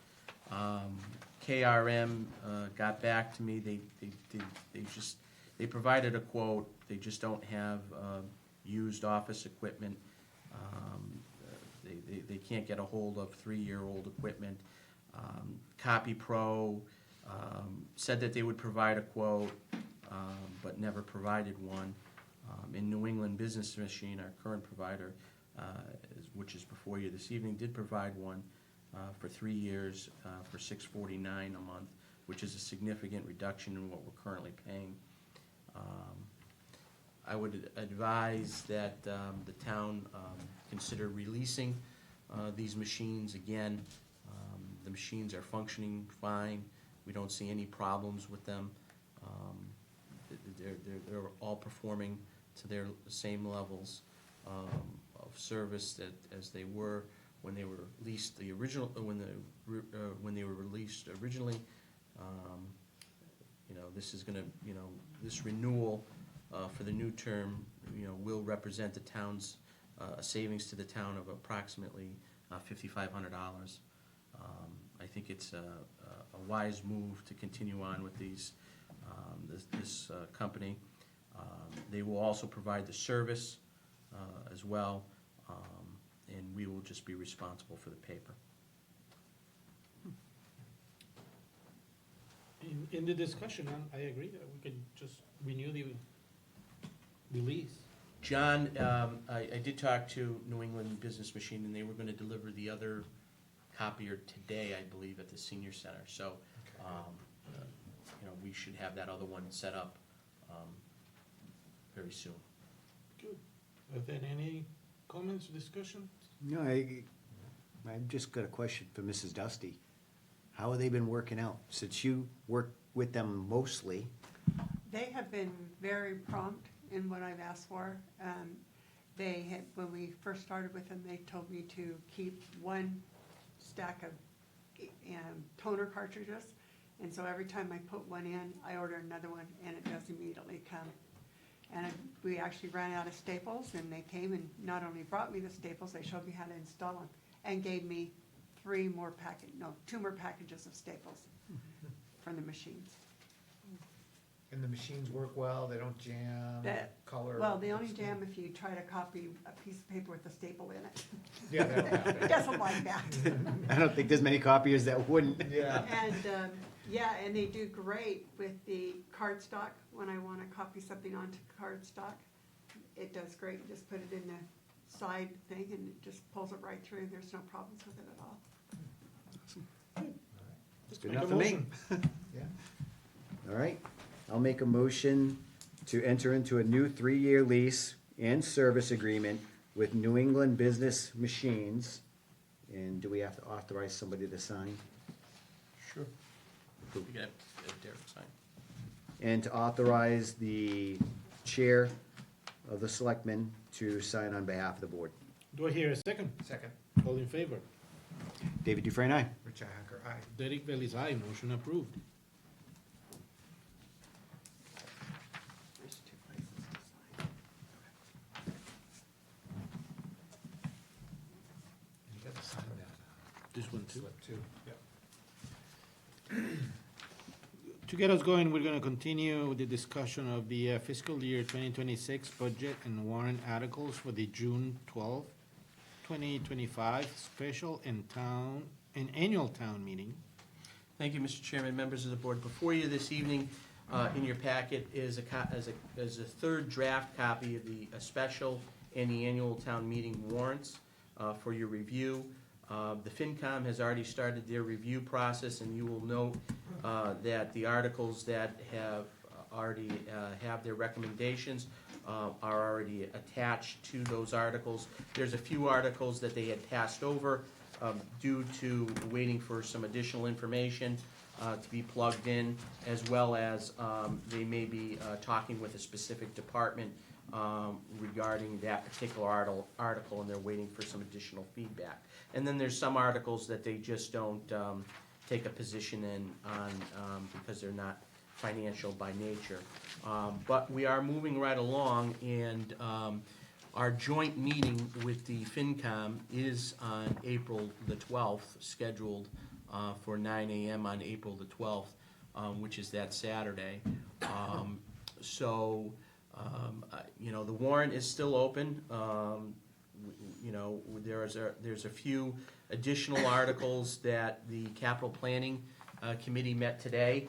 KRM got back to me. They provided a quote. They just don't have used office equipment. They can't get a hold of 3-year-old equipment. Copy Pro said that they would provide a quote, but never provided one. In New England Business Machine, our current provider, which is before you this evening, did provide one for 3 years for $649 a month, which is a significant reduction in what we're currently paying. I would advise that the town consider releasing these machines again. The machines are functioning fine. We don't see any problems with them. They're all performing to their same levels of service that as they were when they were leased the original when they were released originally. You know, this is gonna, you know, this renewal for the new term, you know, will represent the town's a savings to the town of approximately $5,500. I think it's a wise move to continue on with these this company. They will also provide the service as well, and we will just be responsible for the paper. In the discussion, I agree that we could just renew the lease. John, I did talk to New England Business Machine, and they were gonna deliver the other copier today, I believe, at the senior center. So, you know, we should have that other one set up very soon. Good. Are there any comments, discussion? No, I've just got a question for Mrs. Dusty. How have they been working out? Since you work with them mostly, They have been very prompt in what I've asked for. They had, when we first started with them, they told me to keep one stack of toner cartridges. And so every time I put one in, I order another one, and it does immediately come. And we actually ran out of staples, and they came and not only brought me the staples, they showed me how to install them, and gave me two more packages of staples from the machines. And the machines work well, they don't jam, That- color. Well, they only jam if you try to copy a piece of paper with a staple in it. Yeah, they don't have It that. doesn't like that. I don't think there's many copiers that wouldn't. Yeah. And, yeah, and they do great with the cardstock, when I wanna copy something onto cardstock. It does great, you just put it in the side thing and it just pulls it right through, there's no problems with it at all. Just Good make a enough for me. motion. Yeah. All right, I'll make a motion to enter into a new 3-year lease and service agreement with New England Business Machines. And do we have to authorize somebody to sign? Sure. You got Derek sign. And to authorize the chair of the selectmen to sign on behalf of the board. Do I hear a second? Second, All in favor? David Dufresne, aye. Richi Hacker, aye. Derek Bailey's aye, motion approved. There's two places to sign. You gotta sign that. This one too. Slip too, yep. To get us going, we're gonna continue with the discussion of the fiscal year 2026 budget and warrant articles for the June 12th, 2025 special and annual town meeting. Thank you, Mr. Chairman, members of the board. Before you this evening, in your packet is a third draft copy of the special and the annual town meeting warrants for your review. The FinCom has already started their review process, and you will note that the articles that have already have their recommendations are already attached to those articles. There's a few articles that they had passed over due to waiting for some additional information to be plugged in, as well as they may be talking with a specific department regarding that particular article, and they're waiting for some additional feedback. And then there's some articles that they just don't take a position in on because they're not financial by nature. But we are moving right along, and our joint meeting with the FinCom is on April the 12th, scheduled for 9 AM on April the 12th, which is that Saturday. So, the warrant is still open. There's a few additional articles that the capital planning committee met today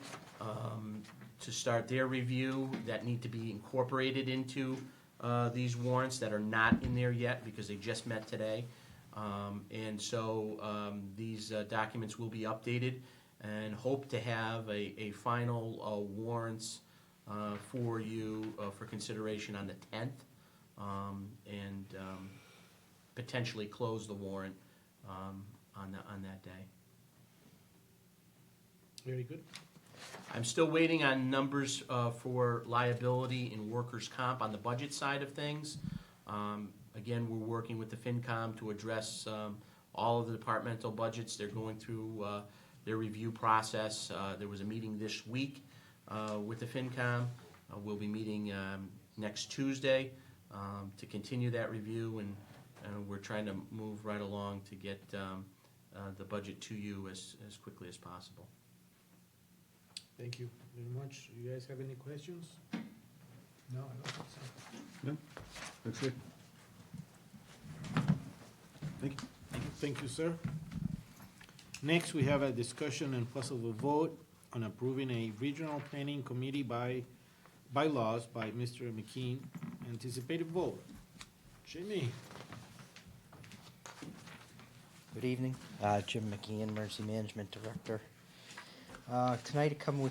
to start their review that need to be incorporated into these warrants that are not in there yet because they just met today. And so these documents will be updated, and hope to have a final warrants for you for consideration on the 10th, and potentially close the warrant on that day. Very good. I'm still waiting on numbers for liability and workers' comp on the budget side of things. Again, we're working with the FinCom to address all of the departmental budgets. They're going through their review process. There was a meeting this week with the FinCom. We'll be meeting next Tuesday to continue that review, and we're trying to move right along to get the budget to you as quickly as possible. Thank you very much. You guys have any questions? No, I don't think so. No? Looks good. Thank you. Thank you, sir. Next, we have a discussion and possible vote on approving a regional planning committee bylaws by Mr. McKean. Anticipated vote. Jimmy. Good evening, Jim McKeon, Emergency Management Director. Tonight I come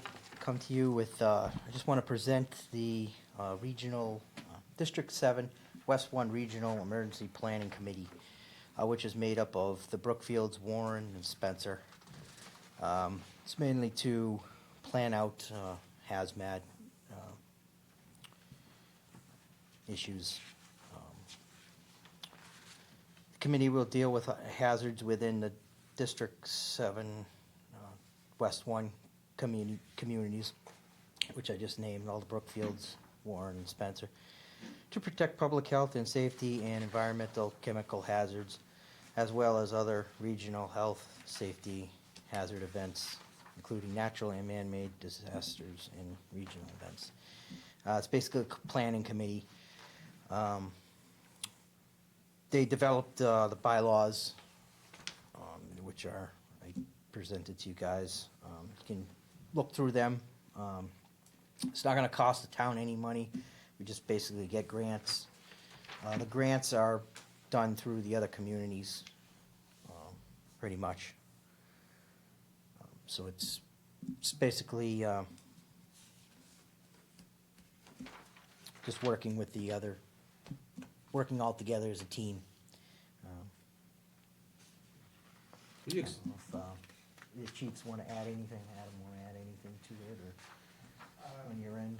to you with, I just want to present the regional District 7 West One Regional Emergency Planning Committee, which is made up of the Brookfields, Warren, and Spencer. It's mainly to plan out hazmat issues. The committee will deal with hazards within the District 7, West One communities, which I just named, all the Brookfields, Warren, and Spencer, to protect public health and safety and environmental chemical hazards, as well as other regional health, safety, hazard events, including natural and man-made disasters and regional events. It's basically a planning committee. They developed the bylaws, which are, I presented to you guys. You can look through them. It's not gonna cost the town any money. We just basically get grants. The grants are done through the other communities, pretty much. So it's basically just working with the other, working all together as a team. Will you I ex- don't know if the chiefs want to add anything, Adam want to add anything to it, or on your end?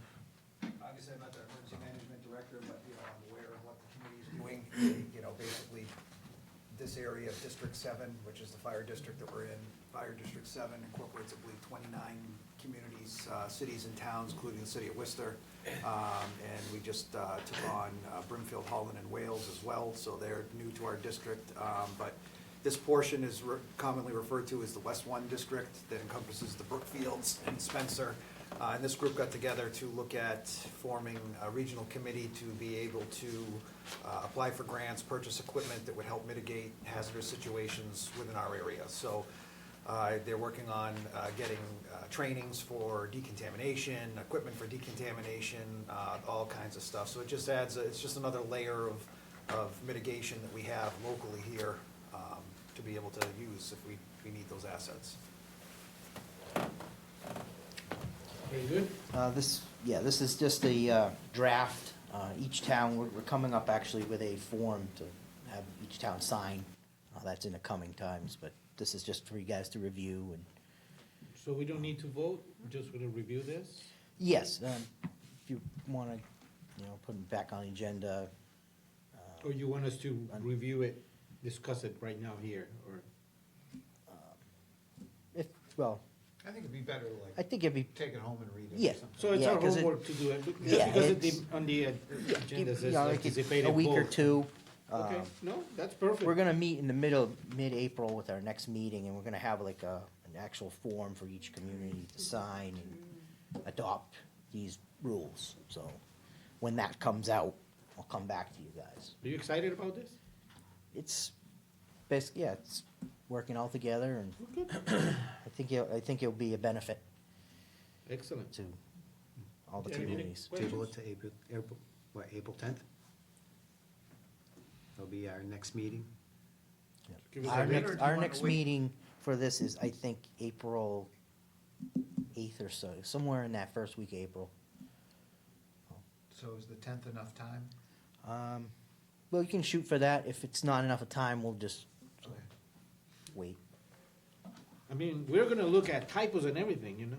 Obviously, I'm not the emergency management director, but, I'm aware of what the committee's doing. Basically, this area of District 7, which is the fire district that we're in, Fire District 7 incorporates, I believe, 29 communities, cities and towns, including the city of Worcester. And we just took on Brimfield, Holland, and Wales as well, so they're new to our district. But this portion is commonly referred to as the West One District that encompasses the Brookfields and Spencer. And this group got together to look at forming a regional committee to be able to apply for grants, purchase equipment that would help mitigate hazardous situations within our area. So they're working on getting trainings for decontamination, equipment for decontamination, all kinds of stuff. So it just adds, it's just another layer of mitigation that we have locally here to be able to use if we need those assets. Very good. This is just a draft. Each town, we're coming up actually with a form to have each town sign. That's in the coming times, but this is just for you guys to review and. So we don't need to vote, we're just gonna review this? Yes, if you wanna, put it back on the agenda. Or you want us to review it, discuss it right now here, or? Well, I think it'd be better I think it'd be, take it home and read it. Yeah. or something. So it's Yeah, our 'cause it- homework to do it, but Yeah, just because it's- on the agenda give, says like anticipated a week or vote. two. Okay, no, that's perfect. We're gonna meet in the mid-April with our next meeting, and we're gonna have like an actual form for each community to sign and adopt these rules. So when that comes out, I'll come back to you guys. Are you excited about this? It's basically, it's working all together, and I think it'll be a benefit Excellent. to all the Any communities. questions? Table it to April 10th? That'll be our next meeting. Give us Our a next, date. our next meeting for this is, I think, April 8th or so, somewhere in that first week of April. So is the 10th enough time? Well, you can shoot for that. If it's not enough of time, we'll just Okay. wait. I mean, we're gonna look at typos and everything, you know?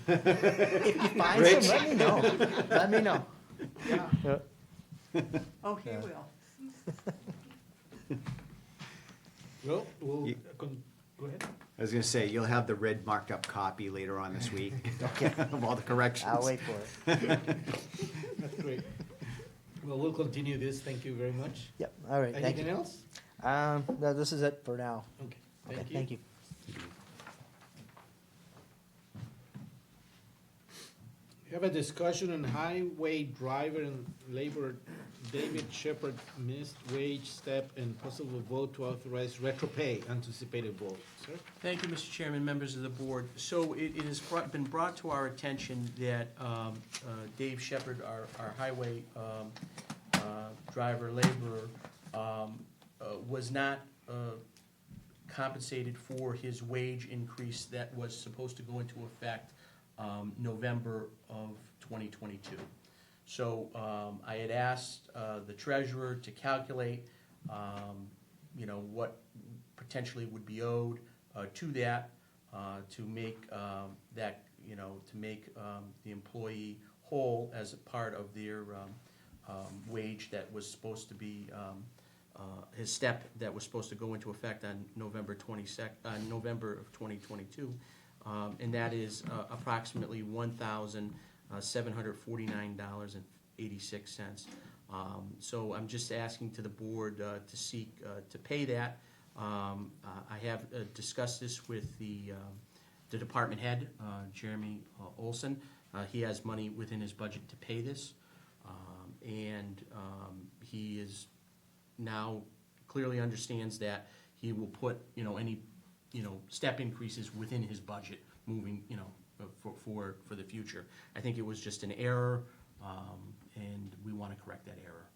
If you find some, let me know. Let me know. Yeah. Oh, he will. Well, we'll, You- go ahead. I was gonna say, you'll have the red marked up copy later on this week of all the corrections. I'll wait for it. That's great. Well, we'll continue this, thank you very much. Yep, all right, thank Anything you. else? No, this is it for now. Okay, Okay, thank you. thank you. We have a discussion on highway driver and labor David Shepherd missed wage step and possible vote to authorize retro pay, anticipated vote. Sir? Thank you, Mr. Chairman, members of the board. So it has been brought to our attention that Dave Shepherd, our highway driver laborer, was not compensated for his wage increase that was supposed to go into effect November of 2022. So I had asked the treasurer to calculate, what potentially would be owed to that, to make that, to make the employee whole as a part of their wage that was supposed to be, his step that was supposed to go into effect on November of 2022. And that is approximately $1,749.86. So I'm just asking to the board to seek to pay that. I have discussed this with the department head, Jeremy Olson. He has money within his budget to pay this. And he is now clearly understands that he will put, any, step increases within his budget moving, for the future. I think it was just an error, and we want to correct that error.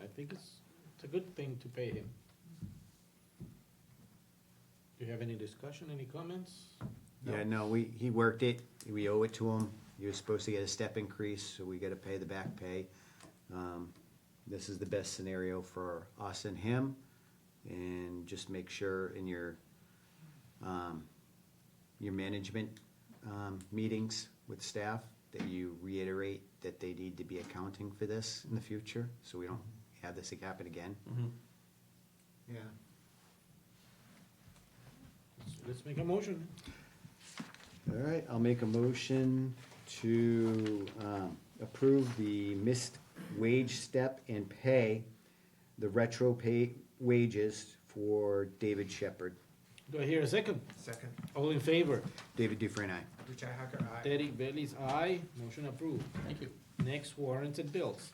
I think it's a good thing to pay him. Do you have any discussion, any comments? Yeah, no, he worked it, we owe it to him. He was supposed to get a step increase, so we gotta pay the back pay. This is the best scenario for us and him, and just make sure in your management, meetings with staff, that you reiterate that they need to be accounting for this in the future, so we don't have this happen again. Yeah. Let's make a motion. All right, I'll make a motion to approve the missed wage step and pay the retro pay wages for David Shepherd. Do I hear a second? Second. All in favor? David Dufresne, aye. Richi Hacker, aye. Derek Bailey's aye. Motion approved. Thank you. Next, warrants and bills.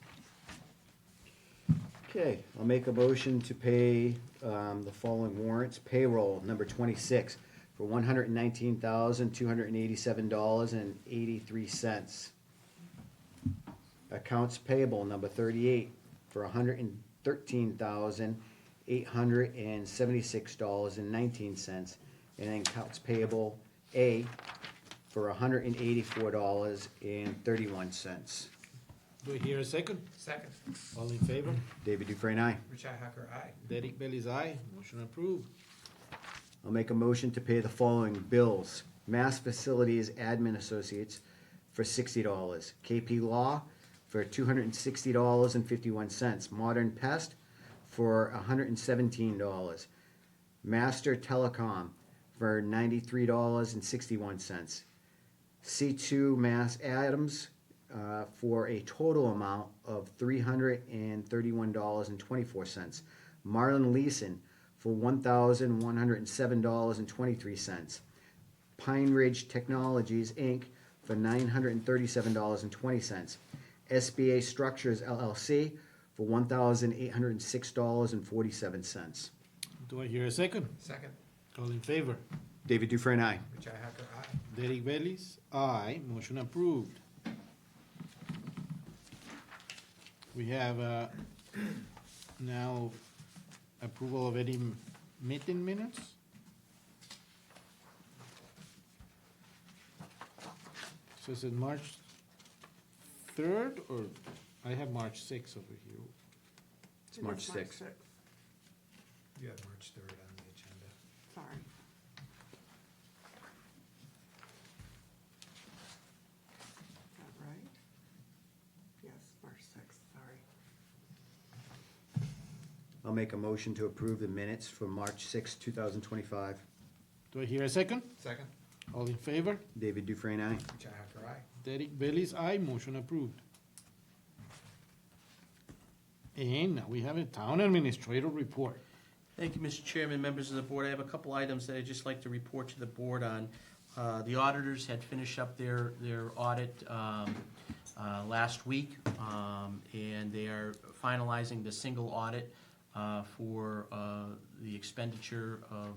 Okay, I'll make a motion to pay the following warrants. Payroll, number 26, for $119,287.83. Accounts payable, number 38, for $113,876.19. And then accounts payable A for $184.31. Do I hear a second? Second. All in favor? David Dufresne, aye. Richi Hacker, aye. Derek Bailey's aye. Motion approved. I'll make a motion to pay the following bills. Mass Facilities Admin Associates for $60. KP Law for $260.51. Modern Pest for $117. Master Telecom for $93.61. C2 Mass Adams for a total amount of $331.24. Marlin Leeson for $1,107.23. Pine Ridge Technologies, Inc. for $937.20. SBA Structures LLC for $1,806.47. Do I hear a second? Second. All in favor? David Dufresne, aye. Richi Hacker, aye. Derek Bailey's aye. Motion approved. We have now approval of any meeting minutes. So is it March 3rd, or I have March 6th over here? It's March 6th. You have March 3rd on the agenda. Sorry. Is that right? Yes, March 6th, sorry. I'll make a motion to approve the minutes for March 6, 2025. Do I hear a second? Second. All in favor? David Dufresne, aye. Richi Hacker, aye. Derek Bailey's aye. Motion approved. And now we have a town administrator report. Thank you, Mr. Chairman, members of the board. I have a couple items that I'd just like to report to the board on. The auditors had finished up their audit last week, and they are finalizing the single audit for the expenditure of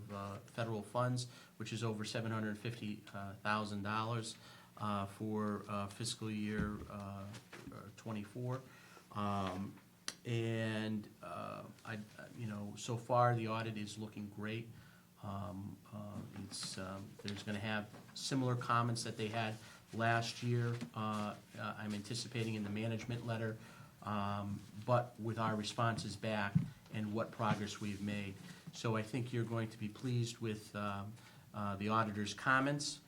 federal funds, which is over $750,000 for fiscal year '24. And so far, the audit is looking great. There's gonna have similar comments that they had last year. I'm anticipating in the management letter, but with our responses back and what progress we've made. So I think you're going to be pleased with the auditor's comments.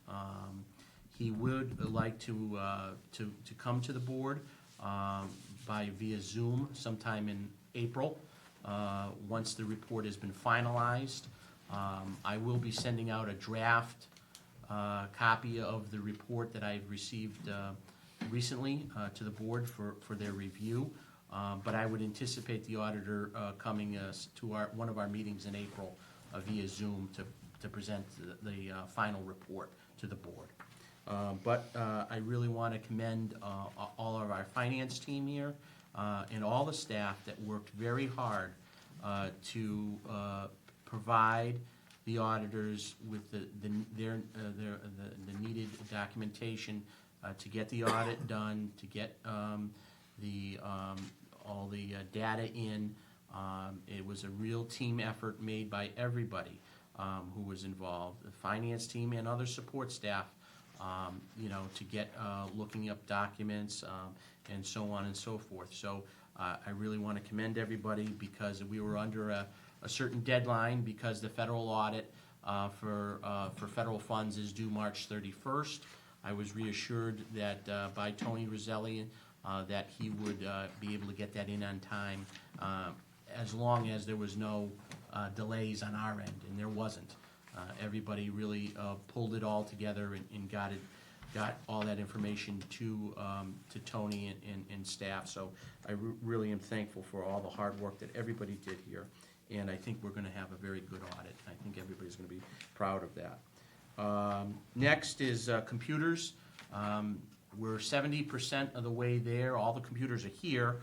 He would like to come to the board via Zoom sometime in April, once the report has been finalized. I will be sending out a draft copy of the report that I've received recently to the board for their review. But I would anticipate the auditor coming to one of our meetings in April via Zoom to present the final report to the board. But I really want to commend all of our finance team here and all the staff that worked very hard to provide the auditors with the needed documentation to get the audit done, to get all the data in. It was a real team effort made by everybody who was involved, the finance team and other support staff, to get looking up documents and so on and so forth. So I really want to commend everybody because we were under a certain deadline because the federal audit for federal funds is due March 31st. I was reassured that by Tony Roselli that he would be able to get that in on time as long as there was no delays on our end, and there wasn't. Everybody really pulled it all together and got all that information to Tony and staff. So I really am thankful for all the hard work that everybody did here, and I think we're going to have a very good audit. I think everybody's going to be proud of that. Next is computers. We're 70% of the way there. All the computers are here.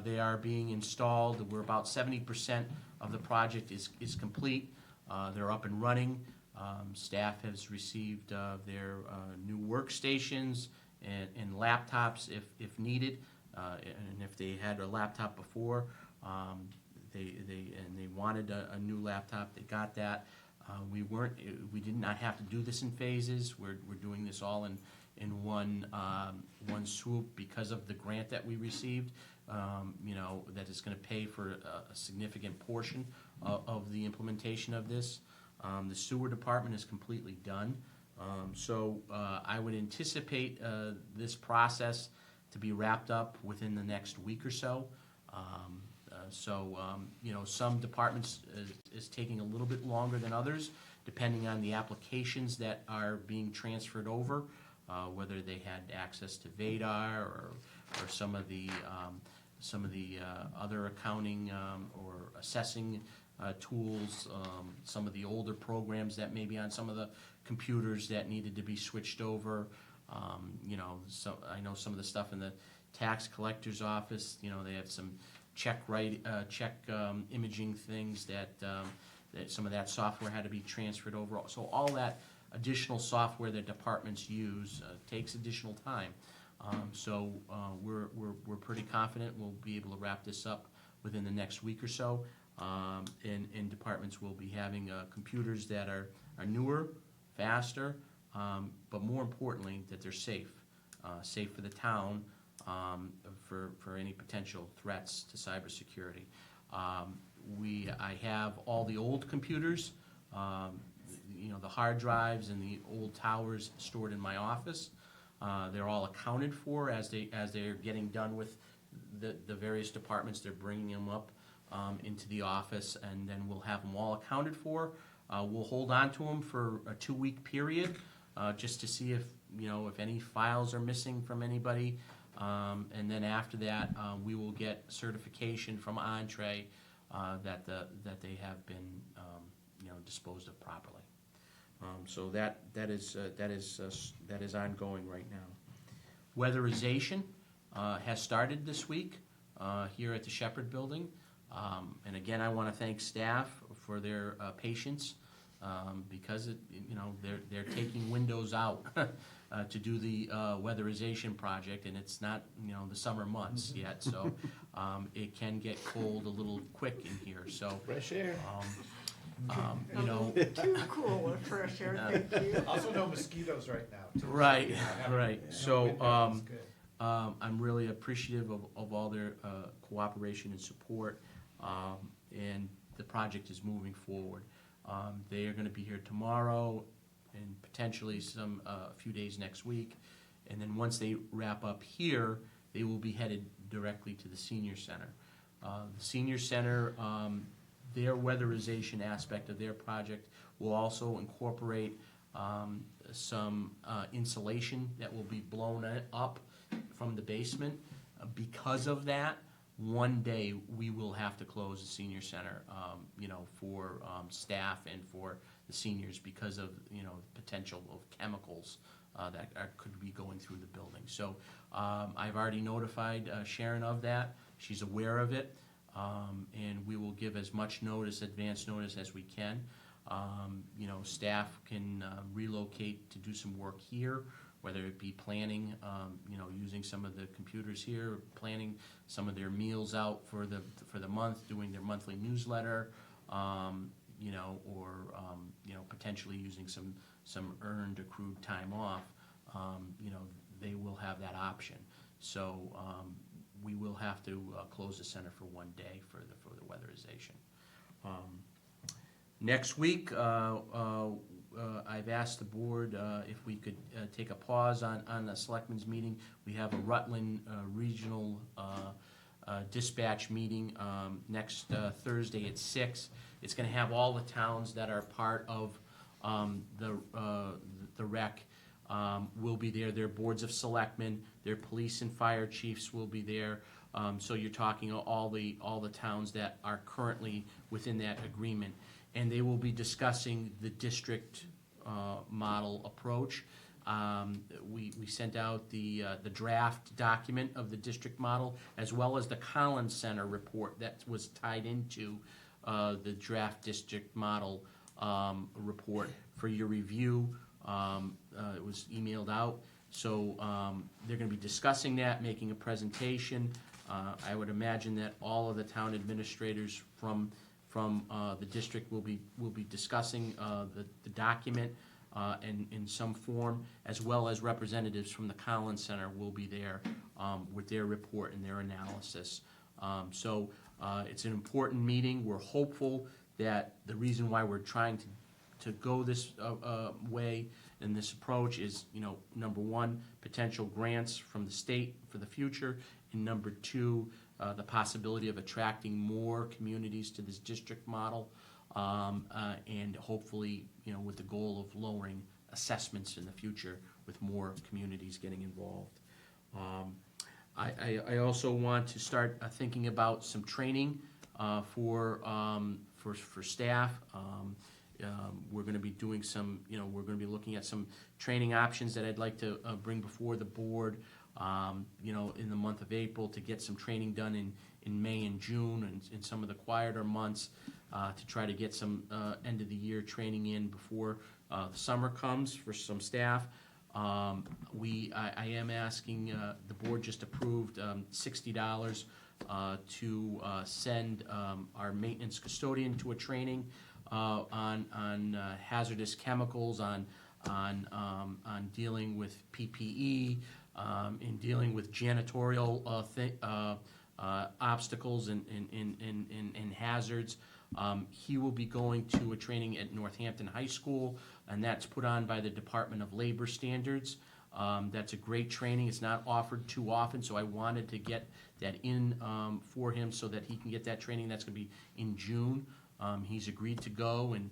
They are being installed. We're about 70% of the project is complete. They're up and running. Staff has received their new workstations and laptops if needed. And if they had a laptop before, they wanted a new laptop, they got that. We did not have to do this in phases. We're doing this all in one swoop because of the grant that we received. That is going to pay for a significant portion of the implementation of this. The sewer department is completely done. So I would anticipate this process to be wrapped up within the next week or so. Some departments is taking a little bit longer than others, depending on the applications that are being transferred over, whether they had access to VADAR or some of the other accounting or assessing tools, some of the older programs that may be on some of the computers that needed to be switched over. So I know some of the stuff in the tax collector's office, they have some check imaging things that some of that software had to be transferred over. So all that additional software that departments use takes additional time. We're pretty confident we'll be able to wrap this up within the next week or so. And departments will be having computers that are newer, faster, but more importantly, that they're safe for the town, for any potential threats to cybersecurity. I have all the old computers, the hard drives and the old towers stored in my office. They're all accounted for as they're getting done with the various departments. They're bringing them up into the office, and then we'll have them all accounted for. We'll hold on to them for a 2-week period, just to see if any files are missing from anybody. And then after that, we will get certification from Entree that they have been disposed of properly. So that is ongoing right now. Weatherization has started this week here at the Shepherd Building. And again, I want to thank staff for their patience because they're taking windows out to do the weatherization project, and it's not the summer months yet, so it can get cold a little quick in here. So Fresh air. You know, Too cool of fresh air, thank you. Also no mosquitoes right now. too. right, Yeah. right. No So, window is good. I'm really appreciative of all their cooperation and support, and the project is moving forward. They are gonna be here tomorrow and potentially a few days next week. And then once they wrap up here, they will be headed directly to the senior center. The senior center, their weatherization aspect of their project will also incorporate some insulation that will be blown up from the basement. Because of that, one day we will have to close the senior center, you know, for staff and for the seniors because of, you know, potential of chemicals could be going through the building. So I've already notified Sharon of that. She's aware of it, and we will give as much notice, advance notice as we can. You know, staff can relocate to do some work here, whether it be planning, you know, using some of the computers here, planning some of their meals out for the month, doing their monthly newsletter, you know, or you know, potentially using some earned accrued time off. You know, they will have that option. So we will have to close the center for one day for the weatherization. Next week, I've asked the board if we could take a pause on the selectmen's meeting. We have a Rutland Regional Dispatch meeting next Thursday at 6. It's gonna have all the towns that are part of the rec will be there. Their boards of selectmen, their police and fire chiefs will be there. So you're talking all the towns that are currently within that agreement. And they will be discussing the district model approach. We sent out the draft document of the district model, as well as the Collins Center report that was tied into the draft district model report for your review. It was emailed out. So they're gonna be discussing that, making a presentation. I would imagine that all of the town administrators from the district will be discussing the document in some form, as well as representatives from the Collins Center will be there with their report and their analysis. So it's an important meeting. We're hopeful that the reason why we're trying to go this way and this approach is, you know, number one, potential grants from the state for the future, and number two, the possibility of attracting more communities to this district model, and hopefully, you know, with the goal of lowering assessments in the future with more communities getting involved. I also want to start thinking about some training for staff. We're gonna be doing some, you know, we're gonna be looking at some training options that I'd like to bring before the board, you know, in the month of April, to get some training done in May and June and in some of the quieter months, to try to get some end of the year training in before the summer comes for some staff. I am asking, the board just approved $60 to send our maintenance custodian to a training on hazardous chemicals, on dealing with PPE, in dealing with janitorial obstacles and hazards. He will be going to a training at Northampton High School, and that's put on by the Department of Labor Standards. That's a great training. It's not offered too often, so I wanted to get that in for him so that he can get that training. That's gonna be in June. He's agreed to go, and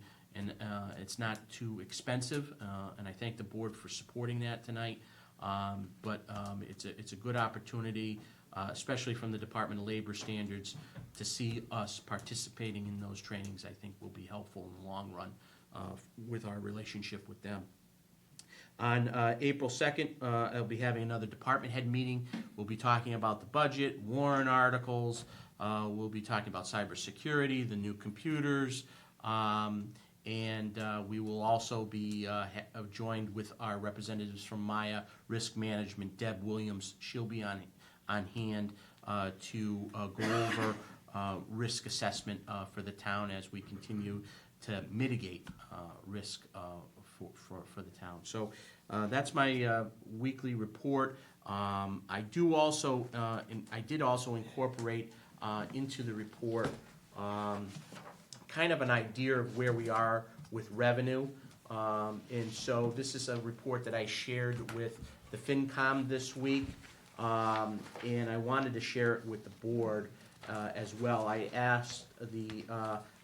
it's not too expensive, and I thank the board for supporting that tonight. But it's a good opportunity, especially from the Department of Labor Standards, to see us participating in those trainings. I think will be helpful in the long run with our relationship with them. On April 2nd, I'll be having another department head meeting. We'll be talking about the budget, warrant articles. We'll be talking about cybersecurity, the new computers, and we will also be joined with our representatives from Maya Risk Management, Deb Williams. She'll be on hand to go over risk assessment for the town as we continue to mitigate risk for the town. So that's my weekly report. I did also incorporate into the report kind of an idea of where we are with revenue. And so this is a report that I shared with the FinCom this week, and I wanted to share it with the board as well. I asked the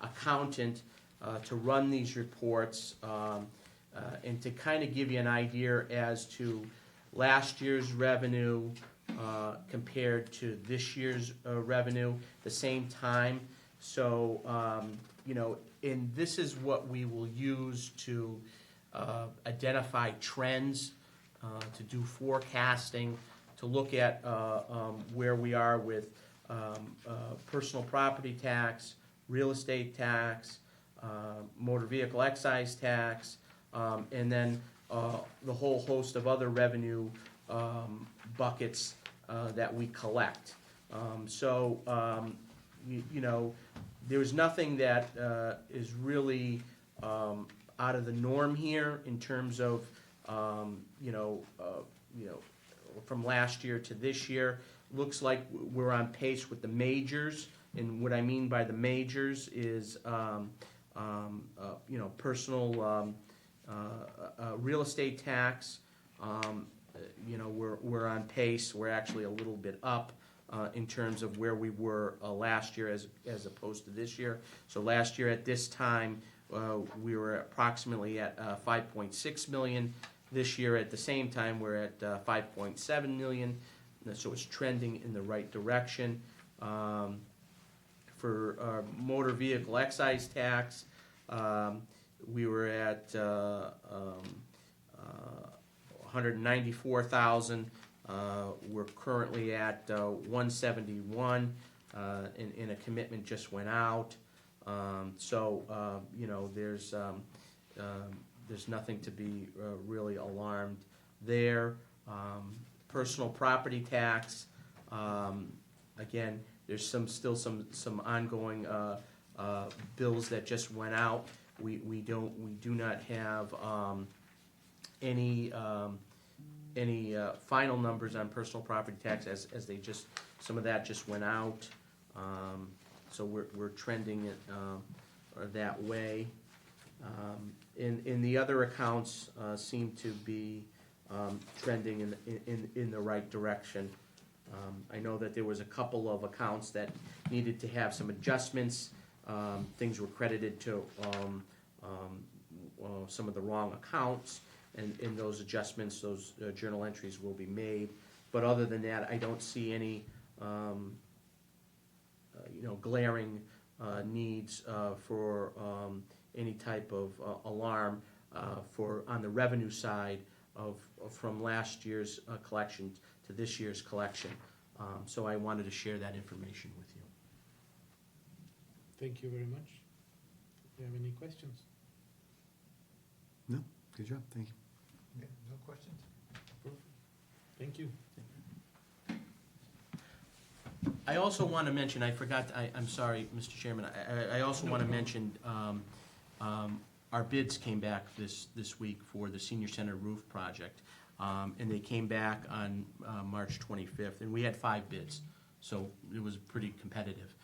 accountant to run these reports and to kind of give you an idea as to last year's revenue compared to this year's revenue, the same time. So, and this is what we will use to identify trends, to do forecasting, to look at where we are with personal property tax, real estate tax, motor vehicle excise tax, and then the whole host of other revenue buckets that we collect. There's nothing that is really out of the norm here in terms of from last year to this year. Looks like we're on pace with the majors, and what I mean by the majors is personal real estate tax. We're on pace. We're actually a little bit up in terms of where we were last year as opposed to this year. So last year at this time, we were approximately at 5.6 million. This year at the same time, we're at 5.7 million. So it's trending in the right direction. For motor vehicle excise tax, we were at 194,000. We're currently at 171, and a commitment just went out. There's nothing to be really alarmed there. Personal property tax, again, there's still some ongoing bills that just went out. We do not have any final numbers on personal property tax as they just, some of that just went out. So we're trending it that way. In the other accounts seem to be trending in the right direction. I know that there was a couple of accounts that needed to have some adjustments. Things were credited to some of the wrong accounts, and in those adjustments, those journal entries will be made. But other than that, I don't see any glaring needs for any type of alarm on the revenue side from last year's collection to this year's collection. So I wanted to share that information with you. Thank you very much. Do you have any questions? No, good job, thank you. Okay, no questions? Thank you. I also want to mention, I'm sorry, Mr. Chairman, I also want to mention, our bids came back this week for the senior center roof project. And they came back on March 25th, and we had 5 bids, so it was pretty competitive.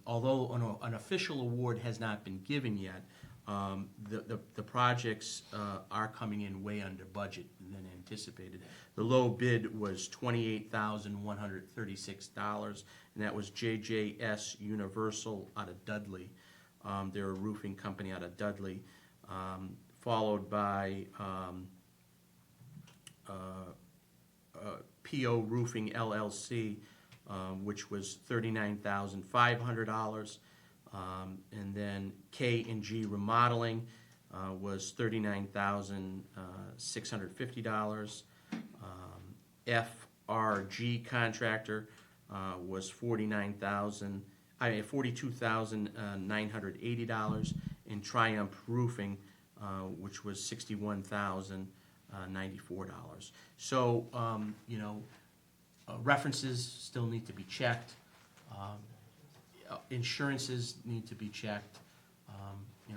Although an official award has not been given yet, the projects are coming in way under budget than anticipated. The low bid was $28,136, and that was JJS Universal out of Dudley. They're a roofing company out of Dudley, followed by PO Roofing LLC, which was $39,500, and then K&G Remodeling was $39,650. FRG Contractor was $42,980, and Triumph Roofing, which was $61,094. So, References still need to be checked. Insurances need to be checked.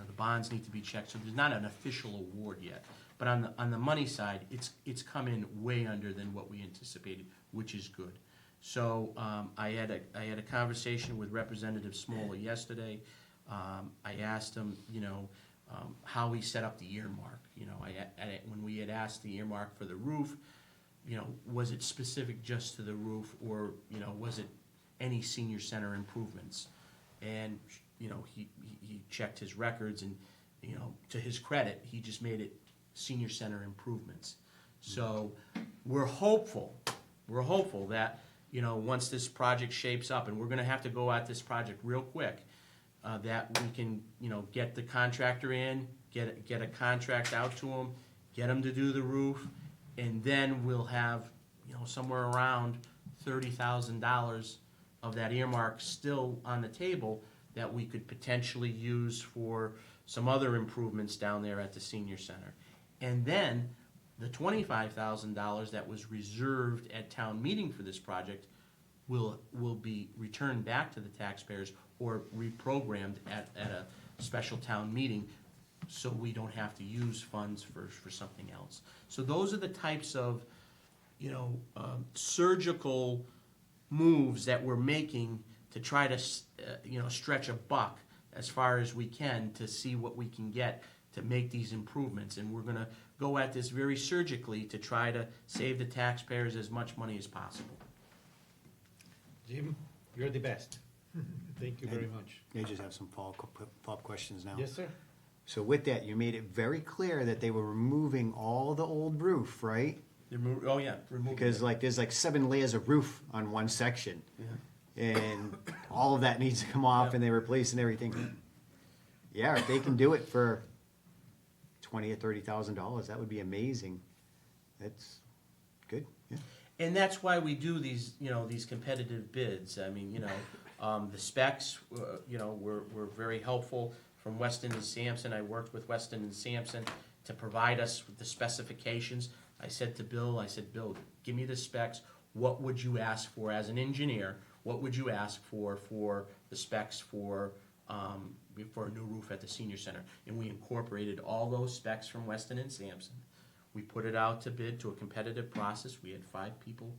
The bonds need to be checked, so there's not an official award yet. But on the money side, it's come in way under than what we anticipated, which is good. So, I had a conversation with Representative Smolla yesterday. I asked him, how he set up the earmark. When we had asked the earmark for the roof, was it specific just to the roof, or, was it any senior center improvements? And, he checked his records, and, to his credit, he just made it senior center improvements. So, we're hopeful that, once this project shapes up, and we're gonna have to go at this project real quick, that we can, get the contractor in, get a contract out to him, get him to do the roof, and then we'll have, somewhere around $30,000 of that earmark still on the table that we could potentially use for some other improvements down there at the senior center. And then the $25,000 that was reserved at town meeting for this project will be returned back to the taxpayers or reprogrammed at a special town meeting, so we don't have to use funds for something else. So those are the types of, surgical moves that we're making to try to, stretch a buck as far as we can to see what we can get to make these improvements. And we're gonna go at this very surgically to try to save the taxpayers as much money as possible. Jim, you're the best. Thank you very much. They just have some follow-up questions now. Yes, sir? So with that, you made it very clear that they were removing all the old roof, right? Remove. Because there's 7 layers of roof on one section. And all of that needs to come off, and they're replacing everything. Yeah, if they can do it for $20,000 or $30,000, that would be amazing. That's good, yeah. And that's why we do these, these competitive bids. I mean, the specs, were very helpful from Weston and Sampson. I worked with Weston and Sampson to provide us with the specifications. I said, Bill, give me the specs. What would you ask for as an engineer? What would you ask for the specs for a new roof at the senior center? And we incorporated all those specs from Weston and Sampson. We put it out to bid to a competitive process. We had 5 people,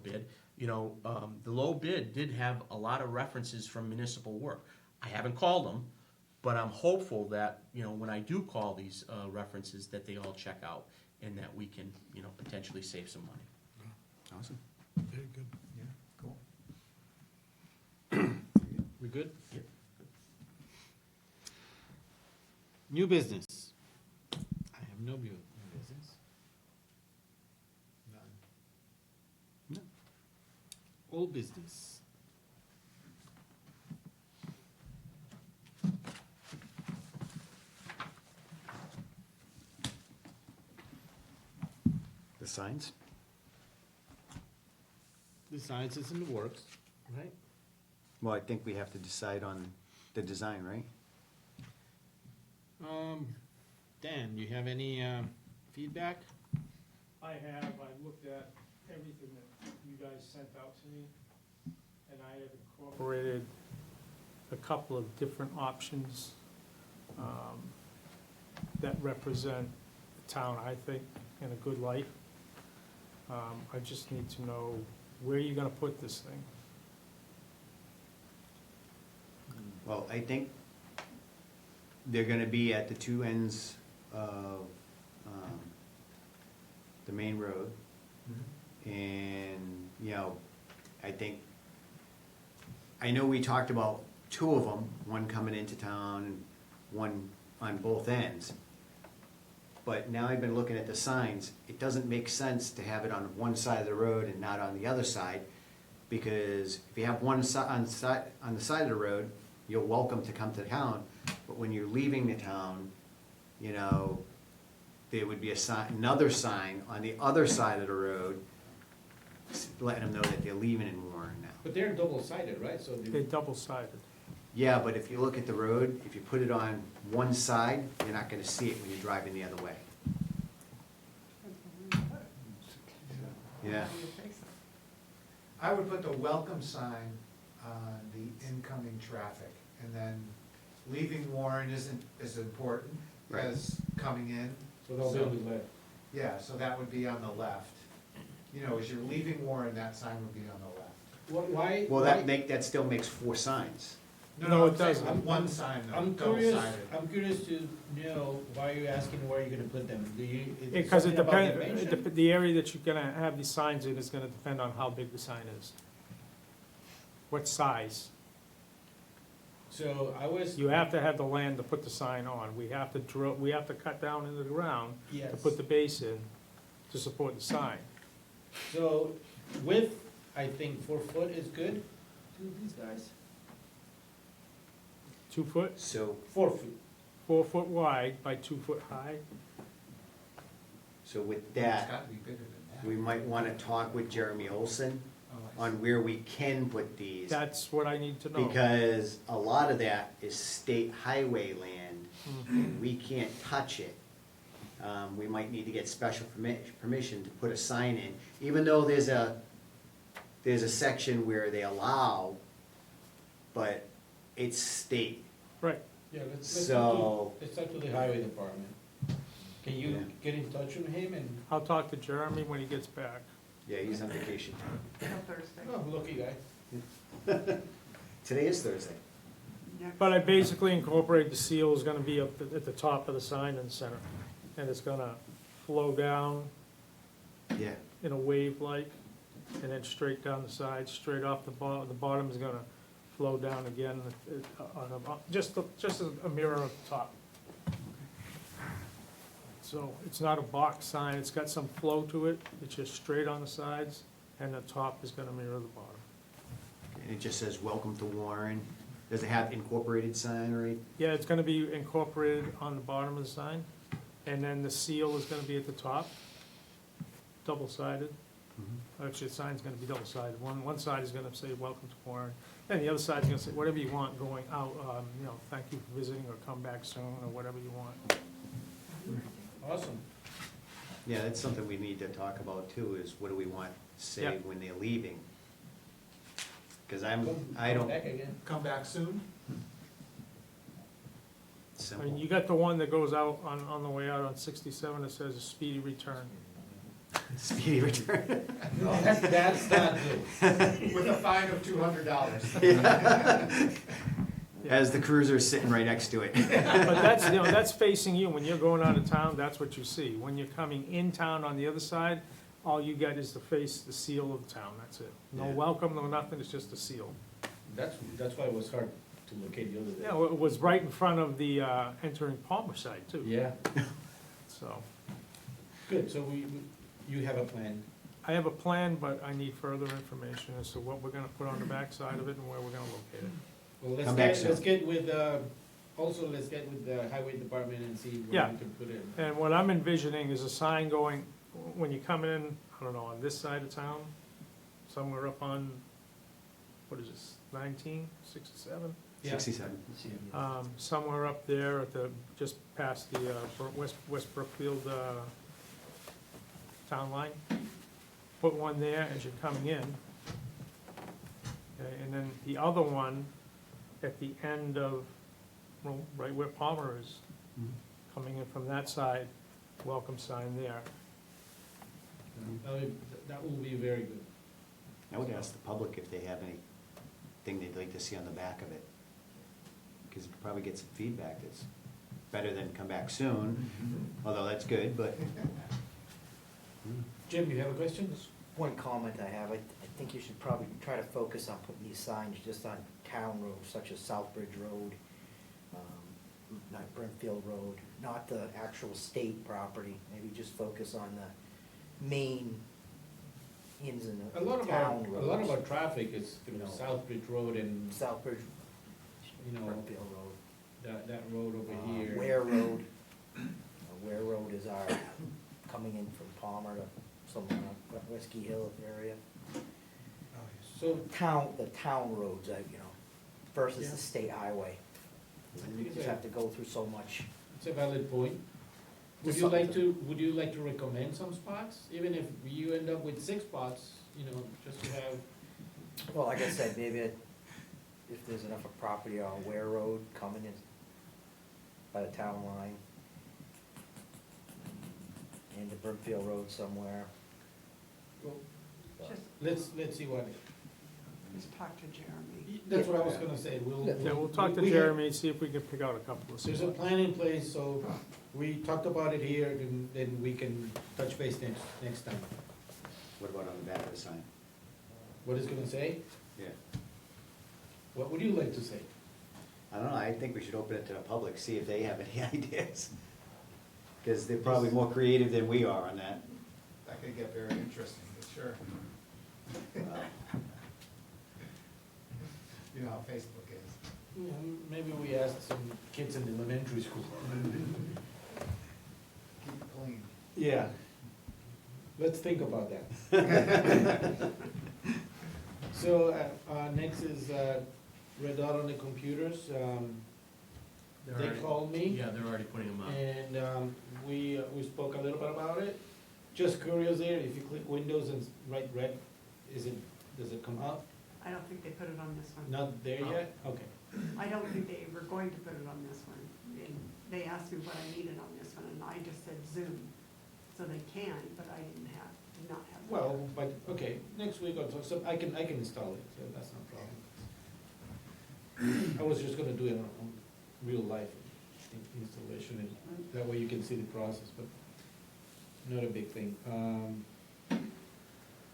bid. The low bid did have a lot of references from municipal work. I haven't called them, but I'm hopeful that, when I do call these references, that they all check out and that we can, potentially save some money. Awesome. Very good. Yeah, cool. We good? Yep. New business. I have no new business. None. Old business. The signs? The science is in the works, right? Well, I think we have to decide on the design, right? Dan, you have any feedback? I have, I've looked at everything that you guys sent out to me, and I have incorporated a couple of different options that represent the town, I think, in a good light. I just need to know where you're gonna put this thing. Well, I think they're gonna be at the 2 ends of the main road. And, I know we talked about 2 of them, one coming into town and one on both ends. But now I've been looking at the signs, it doesn't make sense to have it on one side of the road and not on the other side. Because if you have one on the side of the road, you're welcome to come to town. But when you're leaving the town, there would be another sign on the other side of the road letting them know that they're leaving in Warren now. But they're double-sided, right? So They're double-sided. Yeah, but if you look at the road, if you put it on one side, you're not gonna see it when you're driving the other way. Yeah. I would put the welcome sign on the incoming traffic, and then leaving Warren isn't as important Right. as coming in. So they'll be on the left. Yeah, so that would be on the left. You know, as you're leaving Warren, that sign would be on the left. Why? Well, why- that still makes 4 signs. No, it I'm saying doesn't. One sign though, I'm double curious, sided. I'm curious to know why you're asking where you're gonna put them. Do you? is Because it something about depends, dimension? the area that you're gonna have these signs in is gonna depend on how big the sign is. What size? So I was. You have to have the land to put the sign on. We have to drill, we have to cut down into the ground to Yes. put the base in to support the sign. So width, I think 4 foot is good to these guys. 2 foot, So, 4 feet. 4 foot wide by 2 foot high. so with It's that, gotta be bigger than that. we might want to talk with Jeremy Olson Oh, I see. on where we can put these. That's what I need to know. Because a lot of that is state highway land, Mhm. and we can't touch it. We might need to get special permission to put a sign in, even though there's a section where they allow, but it's state. Right, Yeah, let's So- talk to the highway department. Can you Yeah. get in touch with him and, I'll talk to Jeremy when he gets back. Yeah, he's on vacation. Till Thursday. oh, lucky guy. Today is Thursday. Next- But I basically incorporate the seal is gonna be up at the top of the sign in the center. And it's gonna flow down Yeah. in a wave-like, and then straight down the side, straight off the bottom. The bottom is gonna flow down again, just a mirror of the top. So it's not a box sign, it's got some flow to it, it's just straight on the sides, and the top is gonna mirror the bottom. And it just says, "Welcome to Warren." Does it have incorporated sign or anything? Yeah, it's gonna be incorporated on the bottom of the sign, and then the seal is gonna be at the top, double-sided. Actually, the sign's gonna be double-sided. One side is gonna say, "Welcome to Warren," and the other side's gonna say, whatever you want going out, thank you for visiting, or come back soon, or whatever you want. Awesome. Yeah, that's something we need to talk about too, is what do we want to say Yeah. when they're leaving? Because I Come don't, back again. Come back soon? I simple. mean, you got the one that goes out on the way out on 67 that says a speedy return. Speedy return. No, that's not good. With a fine of $200. As the cruiser is sitting right next to it. But that's facing you. When you're going out of town, that's what you see. When you're coming in town on the other side, all you got is the seal of the town, that's it. No Yeah. welcome, no nothing, it's just a seal. That's why it was hard to locate the other day. Yeah, well, it was right in front of the entering Palmer side too, Yeah, so. good, so you have a plan. I have a plan, but I need further information as to what we're gonna put on the backside of it and where we're gonna locate it. Well, Come back let's soon. get with, also, let's get with the highway department and see where Yeah. we can put it. And what I'm envisioning is a sign going, when you come in, I don't know, on this side of town, somewhere up on, what is this, 19, 67? Yeah. 67. Somewhere up there at just past the West Brookfield town line. Put one there as you're coming in. Okay, and then the other one at the end of, well, right where Palmer is, coming in from that side, welcome sign there. That will be very good. I would ask the public if they have anything they'd like to see on the back of it. Because you could probably get some feedback that's better than come back soon, although that's good, but. Jim, you have a question? One comment I have, I think you should probably try to focus on putting these signs just on town roads such as Southbridge Road, not Brimfield Road, not the actual state property. Maybe just focus on the main ins and A lot of town roads. a lot of our traffic is through No. Southbridge Road and, Southbridge, you know, Brimfield Road. that road over here. Ware Road. Ware Road is our, coming in from Palmer to somewhere up Whiskey Hill area. So, The town roads, versus Yeah. the state highway. You just have to go through so much. it's a valid point. Would Just you like something to, would you like to recommend some spots? Even if you end up with 6 spots, you know, just to have Well, like I said, maybe if there's enough of property on Ware Road coming in by the town line, and the Brookfield Road somewhere. Well, Just, let's see what, just talk to Jeremy. that's what I was gonna say, we'll. Yeah, we'll talk to we- Jeremy, see if we can pick out a couple of There's a spots. plan in place, so we talked about it here, and then we can touch base next time. What about on the back of the sign? What is it gonna say? Yeah. What would you like to say? I don't know, I think we should open it to the public, see if they have any ideas. Because they're probably more creative than we are on that. That could get very interesting, but sure. You know how Facebook is. Yeah, maybe we ask some kids in the elementary school. Keep it clean. Yeah. Let's think about that. So, next is, Red Dot on the computers, They're they already- called me. Yeah, they're already putting them up. And we spoke a little bit about it. Just curious there, if you click Windows and write red, does it come up? I don't think they put it on this one. Not there yet? Okay. I don't think they were going to put it on this one. And they asked me what I needed on this one, and I just said Zoom. So they can, but I did not have. that. Well, but, okay, next week or so I can install it, so that's no problem. I was just gonna do it on real life installation, and that way you can see the process, but not a big thing.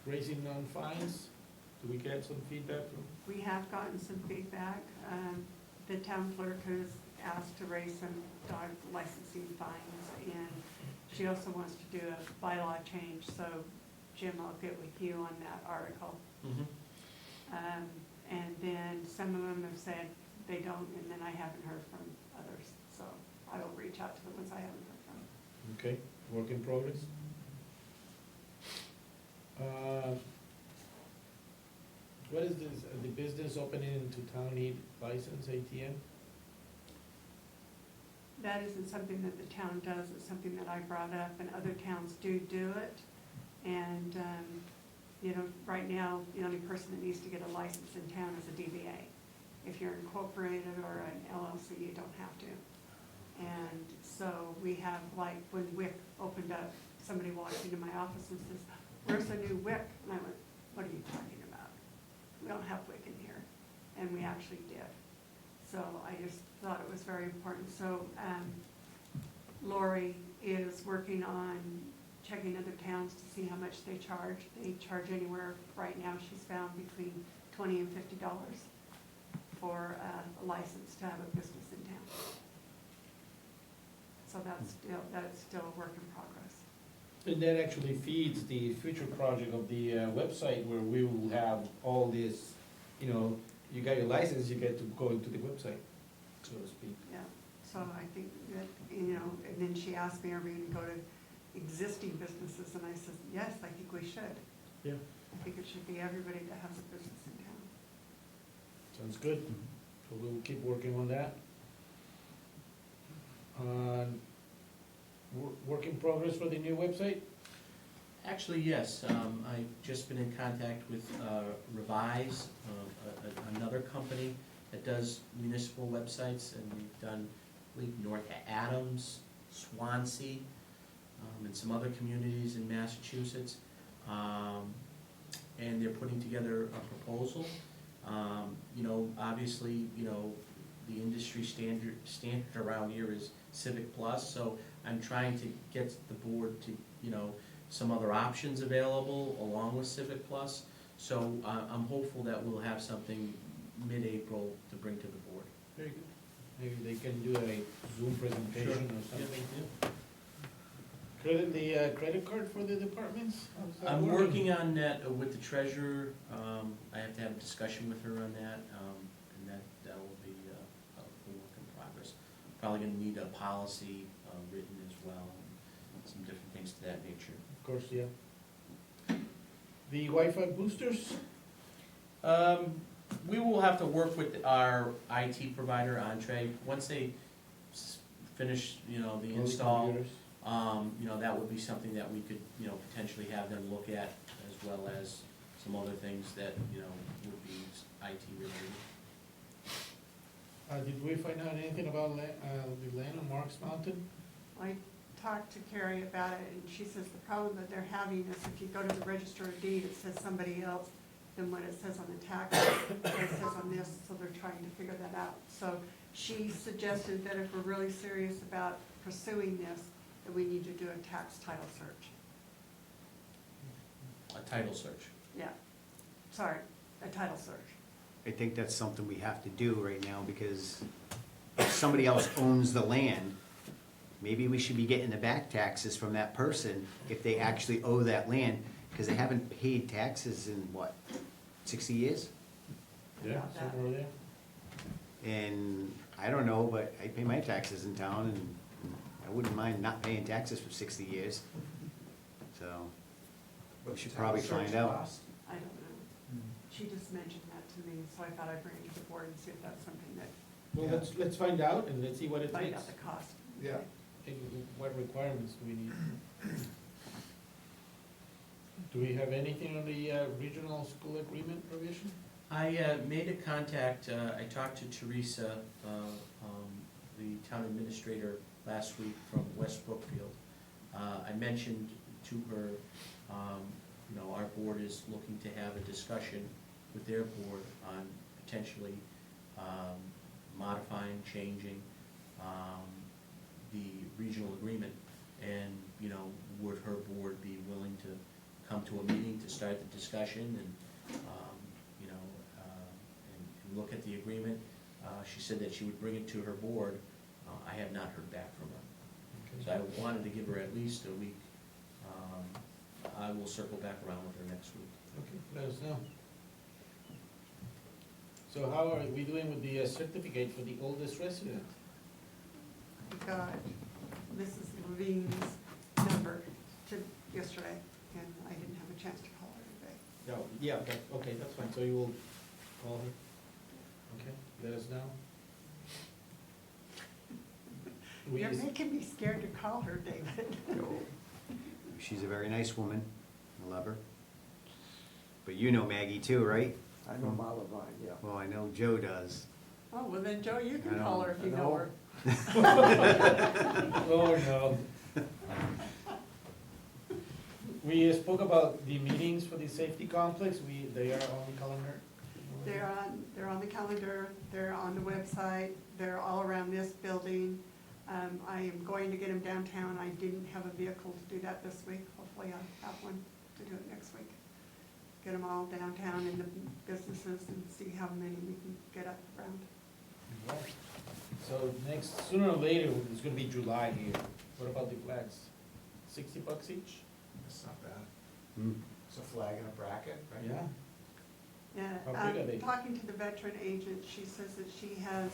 Raising non-fines, do we get some feedback from? We have gotten some feedback. The town clerk has asked to raise some dog licensing fines, and she also wants to do a bylaw change, so Jim, I'll get with you on that article. Mhm. And then some of them have said they don't, and then I haven't heard from others, so I will reach out to the ones I haven't heard from. Okay, work in progress. What is this, the business opening into town need license, ATM? That isn't something that the town does, it's something that I brought up, and other towns do it. And, you know, right now, the only person that needs to get a license in town is a DBA. If you're incorporated or an LLC, you don't have to. And so we have, like, when WIC opened up, somebody walked into my office and says, "Where's the new WIC?" And I went, "What are you talking about? We don't have WIC in here." And we actually did. So I just thought it was very important. So Lori is working on checking other towns to see how much they charge. They charge anywhere, right now, she's found between $20 and $50 for a license to have a business in town. So that's still a work in progress. And that actually feeds the future project of the website where we will have all this, you know, you got your license, you get to go into the website, so to speak. Yeah, so I think that, you know, and then she asked me, are we gonna go to existing businesses? And I said, yes, I think we should. Yeah. I think it should be everybody that has a business in town. Sounds good. So we'll keep working on that. Work in progress for the new website? Actually, yes, I've just been in contact with Revise, another company that does municipal websites, and we've done, I believe, North Adams, Swansea, and some other communities in Massachusetts. And they're putting together a proposal. You know, obviously, you know, the industry standard around here is Civic Plus, so I'm trying to get the board to, you know, some other options available along with Civic Plus. So I'm hopeful that we'll have something mid-April to bring to the board. Very good. Maybe they can do a Zoom presentation or something. Credit card for the departments? How's that I'm working on that with the treasurer. I have to have a discussion with her on that, and that will be a work in progress. Probably gonna need a policy written as well, and some different things to that nature. Of course, yeah. The Wi-Fi boosters? We will have to work with our IT provider, Entree. Once they finish, you know, the All install, computers? you know, that would be something that we could, you know, potentially have them look at, as well as some other things that, you know, would be IT related. Did we find out anything about the land on Marks Mountain? I talked to Carrie about it, and she says the problem that they're having is if you go to the register of deed, it says somebody else than what it says on the tax, what it says on this, so they're trying to figure that out. So she suggested that if we're really serious about pursuing this, that we need to do a tax title search. A title search. Yeah, sorry, a title search. I think that's something we have to do right now, because if somebody else owns the land, maybe we should be getting the back taxes from that person if they actually owe that land, because they haven't paid taxes in, what, 60 years? Yeah, About that. somewhere there. And I don't know, but I pay my taxes in town, and I wouldn't mind not paying taxes for 60 years. So, we should probably find out. I don't know. She just mentioned that to me, so I thought I'd bring it to the board and see if that's something that, Well, Yeah. let's find out and let's see what it find takes. out the cost. Yeah. And what requirements do we need? Do we have anything on the regional school agreement provision? I made a contact, I talked to Teresa, the town administrator, last week from West Brookfield. I mentioned to her, you know, our board is looking to have a discussion with their board on potentially modifying, changing the regional agreement. And, you know, would her board be willing to come to a meeting to start the discussion and, you know, and look at the agreement? She said that she would bring it to her board. I have not heard back from her. So I wanted to give her at least a week. I will circle back around with her next week. Okay, let us know. So how are we doing with the certificate for the oldest resident? We got Mrs. Levine's number yesterday, and I didn't have a chance to call her today. No, yeah, okay, that's fine, so you will call her? Okay, let us know. We You're is- making me scared to call her, David. She's a very nice woman, I love her. But you know Maggie too, right? I know Malavine, yeah. Well, I know Joe does. Oh, well then, Joe, you I can know. call her if you know her. Oh, no. We spoke about the meetings for the safety complex, they are on the calendar? They're on the calendar, they're on the website, they're all around this building. I am going to get them downtown. I didn't have a vehicle to do that this week. Hopefully I'll have one to do it next week. Get them all downtown in the businesses and see how many we can get up around. So sooner or later, it's gonna be July here. What about the flags? $60 each? That's not bad. Hmm. It's a flag and a bracket, right? Yeah. Yeah, How big are they? talking to the veteran agent, she says that she has,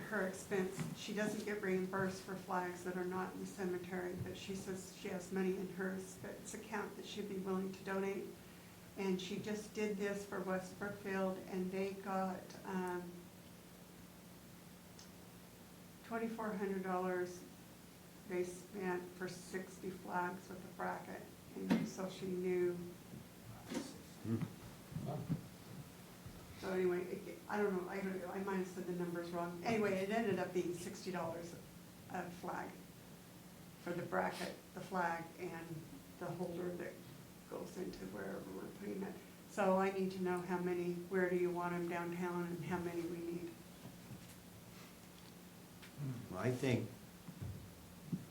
her expense, she doesn't get reimbursed for flags that are not in the cemetery, but she says she has money in her expense account that she'd be willing to donate. And she just did this for West Brookfield, and they got, $2,400 they spent for 60 flags with a bracket, and so she knew. Hmm. Oh, So anyway, I don't know, I might have said the numbers wrong. Anyway, it ended up being $60 a flag for the bracket, the flag, and the holder that goes into wherever we're putting it. So I need to know how many, where do you want them downtown, and how many we need. Well, I think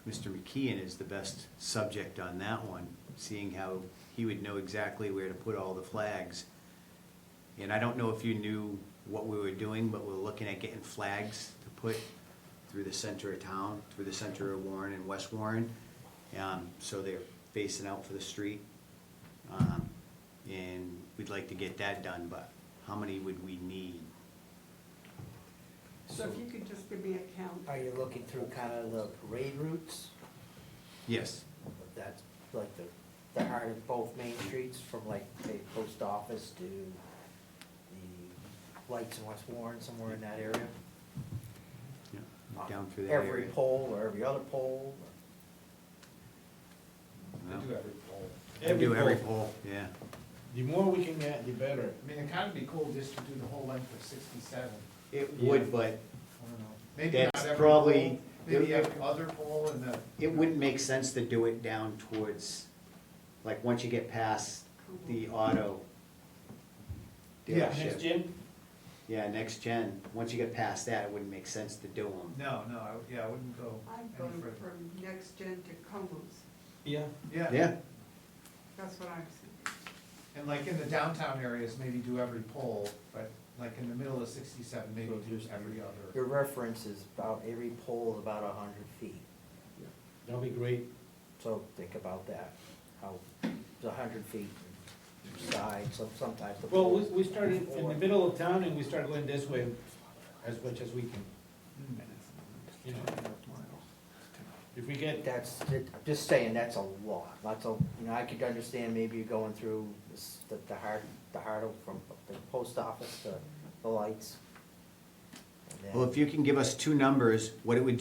Mr. McKeon is the best subject on that one, seeing how he would know exactly where to put all the flags. And I don't know if you knew what we were doing, but we're looking at getting flags to put through the center of town, through the center of Warren and West Warren. So they're facing out for the street. And we'd like to get that done, but how many would we need? So if you could just give me a count. Are you looking through kind of the parade routes? Yes. That's like the heart of both main streets, from like, say, post office to the lights in West Warren, somewhere in that area? Yeah, down through that Every area. pole or every other pole? They No. do every poll. I do every pole, yeah. The more we can get, the better. I mean, it'd kind of be cool just to do the whole length of 67. It Yeah. would, but I don't know. Maybe That's not every probably- pole, maybe every other pole in the. it wouldn't make sense to do it down towards, like, once you get past the auto Yeah. Next dealership. gen? Yeah, next gen, once you get past that, it wouldn't make sense to do them. No, I wouldn't go I'd any go further. from next gen to Como's. Yeah. Yeah, That's what I was thinking. And like in the downtown areas, maybe do every pole, but like in the middle of 67, maybe So do just every other. Your reference is about, every pole is about 100 feet. That'll be great. So think about that, how, it's 100 feet each side, so sometimes the Well, poles. we started in the middle of town and we start going this way as much as we can, you know. If we get, That's, I'm just saying, that's a lot, I could understand maybe you're going through the heart of, from the post office to the lights. And then- well, if you can give us two numbers, what it would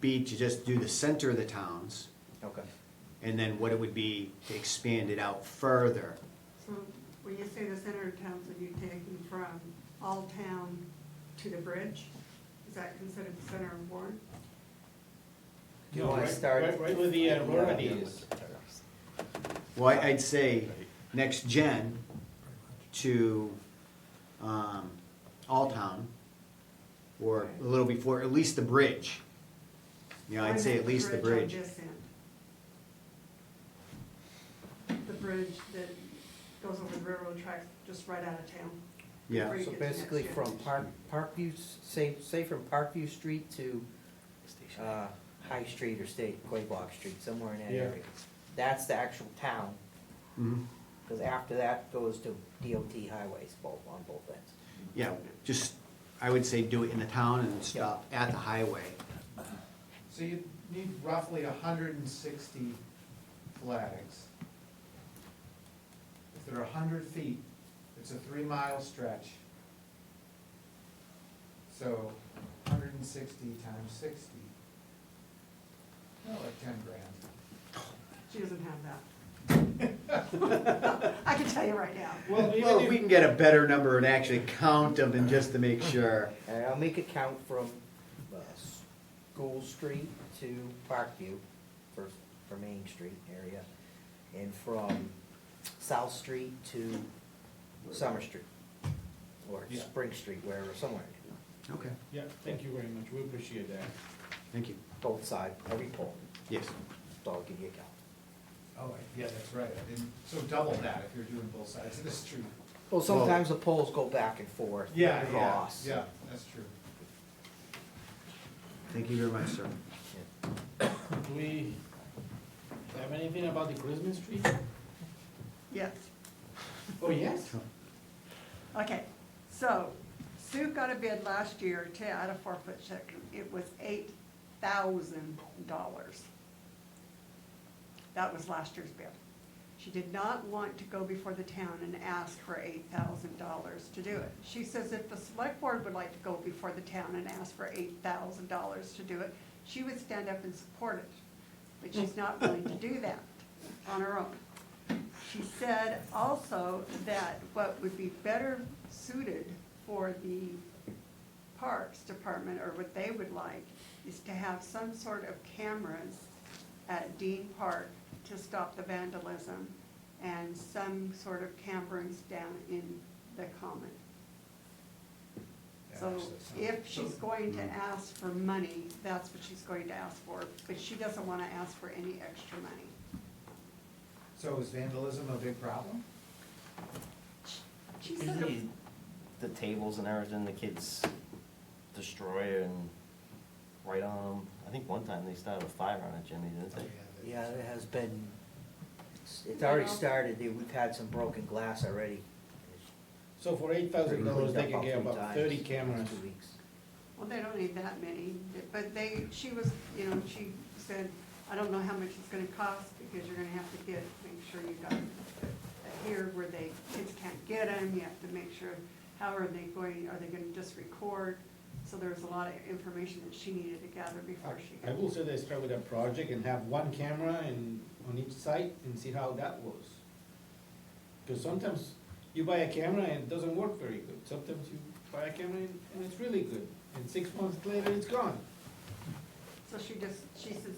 be to just do the center of the towns, Okay. and then what it would be to expand it out further. So when you say the center of town, so you're taking from All Town to the bridge? Is that considered the center of Warren? Do you no, wanna right, start? right where the rotary is. Well, I'd say next gen to, Alltown, or a little before, at least the bridge. You know, I'd say at least the bridge. On this end. The bridge that goes over the railroad tracks just right out of town. Yeah, Before you So get to basically next from gen. Parkview, say from Parkview Street to, High Street or Quabog Street, somewhere in that Yeah. area. That's the actual town, mhm. because after that goes to DOT highways, on both ends. Yeah, just, I would say do it in the town and stop at the highway. So you need roughly 160 flags. If they're 100 feet, it's a 3-mile stretch. So 160 times 60, like 10 grand. She doesn't have that. I can tell you right now. Well, Well, even if we if, can get a better number and actually count them and just to make sure. And I'll make it count from, School Street to Parkview, for Main Street area, and from South Street to Summer Street, or Yeah. Spring Street, wherever, somewhere, Okay, yeah, thank you very much, we appreciate that. thank you. both sides, every pole, Yes. so I'll give you a count. Oh, yeah, that's right. So double that if you're doing both sides of the street. Well, sometimes the poles go back and forth, Yeah, cross. yeah, that's true. Thank you very much, sir. Do we have anything about the Christmas tree? Yes. Oh, yes? Okay, so Sue got a bid last year to add a 4-foot section. It was $8,000. That was last year's bid. She did not want to go before the town and ask for $8,000 to do it. She says if the select board would like to go before the town and ask for $8,000 to do it, she would stand up and support it. But she's not willing to do that on her own. She said also that what would be better suited for the Parks Department, or what they would like, is to have some sort of cameras at Dean Park to stop the vandalism, and some sort of cameras down in the common. Yeah, So actually, so- if she's going to ask for money, that's what she's going to ask for, but she doesn't want to ask for any extra money. So is vandalism a big problem? She said, Usually, the tables and everything, the kids destroy and write on them. I think one time they started a fire on it, Jimmy, didn't they? Yeah, it has been, it's already started, we've had some broken glass already. So for $8,000, they can get Cleaned up about 3 30 times in cameras. 2 weeks. well, they don't need that many, but she was, she said, I don't know how much it's gonna cost, because you're gonna have to make sure you got here where kids can't get them, you have to make sure, how are they gonna just record? So there's a lot of information that she needed to gather before she I got. will say they start with a project and have one camera on each site and see how that goes. Because sometimes you buy a camera and it doesn't work very good. Sometimes you buy a camera and it's really good, and 6 months later, it's gone. So she says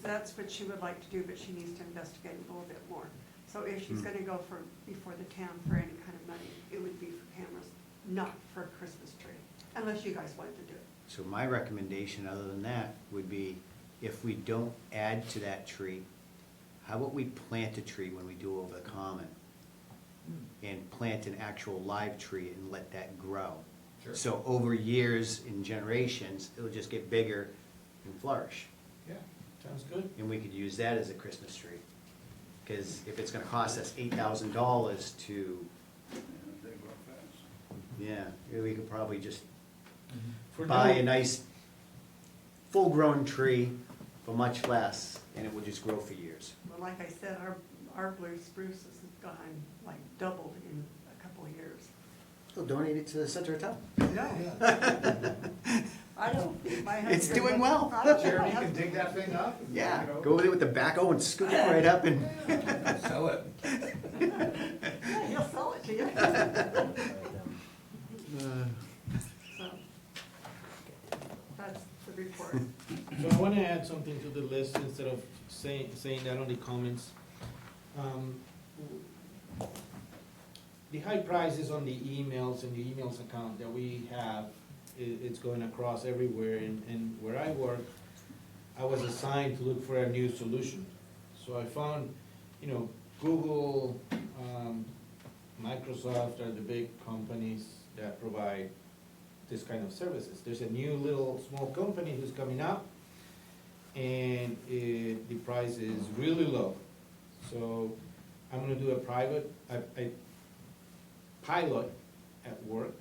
that's what she would like to do, but she needs to investigate a little bit more. So if she's gonna go before the town for any kind of money, it would be for cameras, not for a Christmas tree, unless you guys wanted to do it. So my recommendation, other than that, would be if we don't add to that tree, how about we plant a tree when we do over the common? And plant an actual live tree and let that grow. Sure. So over years and generations, it'll just get bigger and flourish. Yeah, sounds good. And we could use that as a Christmas tree. Because if it's gonna cost us $8,000 to, yeah, we could probably just For buy now- a nice full-grown tree for much less, and it will just grow for years. Well, like I said, our blue spruces have gone, like, doubled in a couple of years. We'll donate it to the center of town. No. I don't think my husband. It's doing well. I don't think my Jeremy can husband- dig that thing up. and, Yeah, you know, go over there with the backhoe and scoop it right up and. Sell it. Yeah, he'll sell it to you. So, that's the report. So I want to add something to the list instead of saying that on the comments. The high prices on the emails and the emails account that we have, it's going across everywhere, and where I work, I was assigned to look for a new solution. So I found, Google, Microsoft are the big companies that provide this kind of services. There's a new little small company who's coming up, and the price is really low. So I'm gonna do a pilot at work,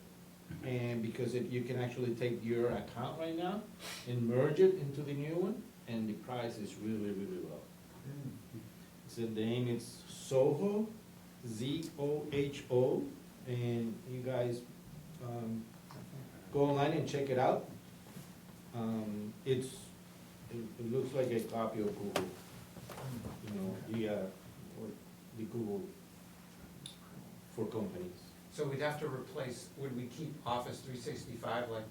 and because you can actually take your account right now and merge it into the new one, and the price is really, really low. So the name is Zoho, Z-O-H-O, and you guys, go online and check it out. It looks like a copy of Google, the Google for companies. So we'd have to replace, would we keep Office 365 like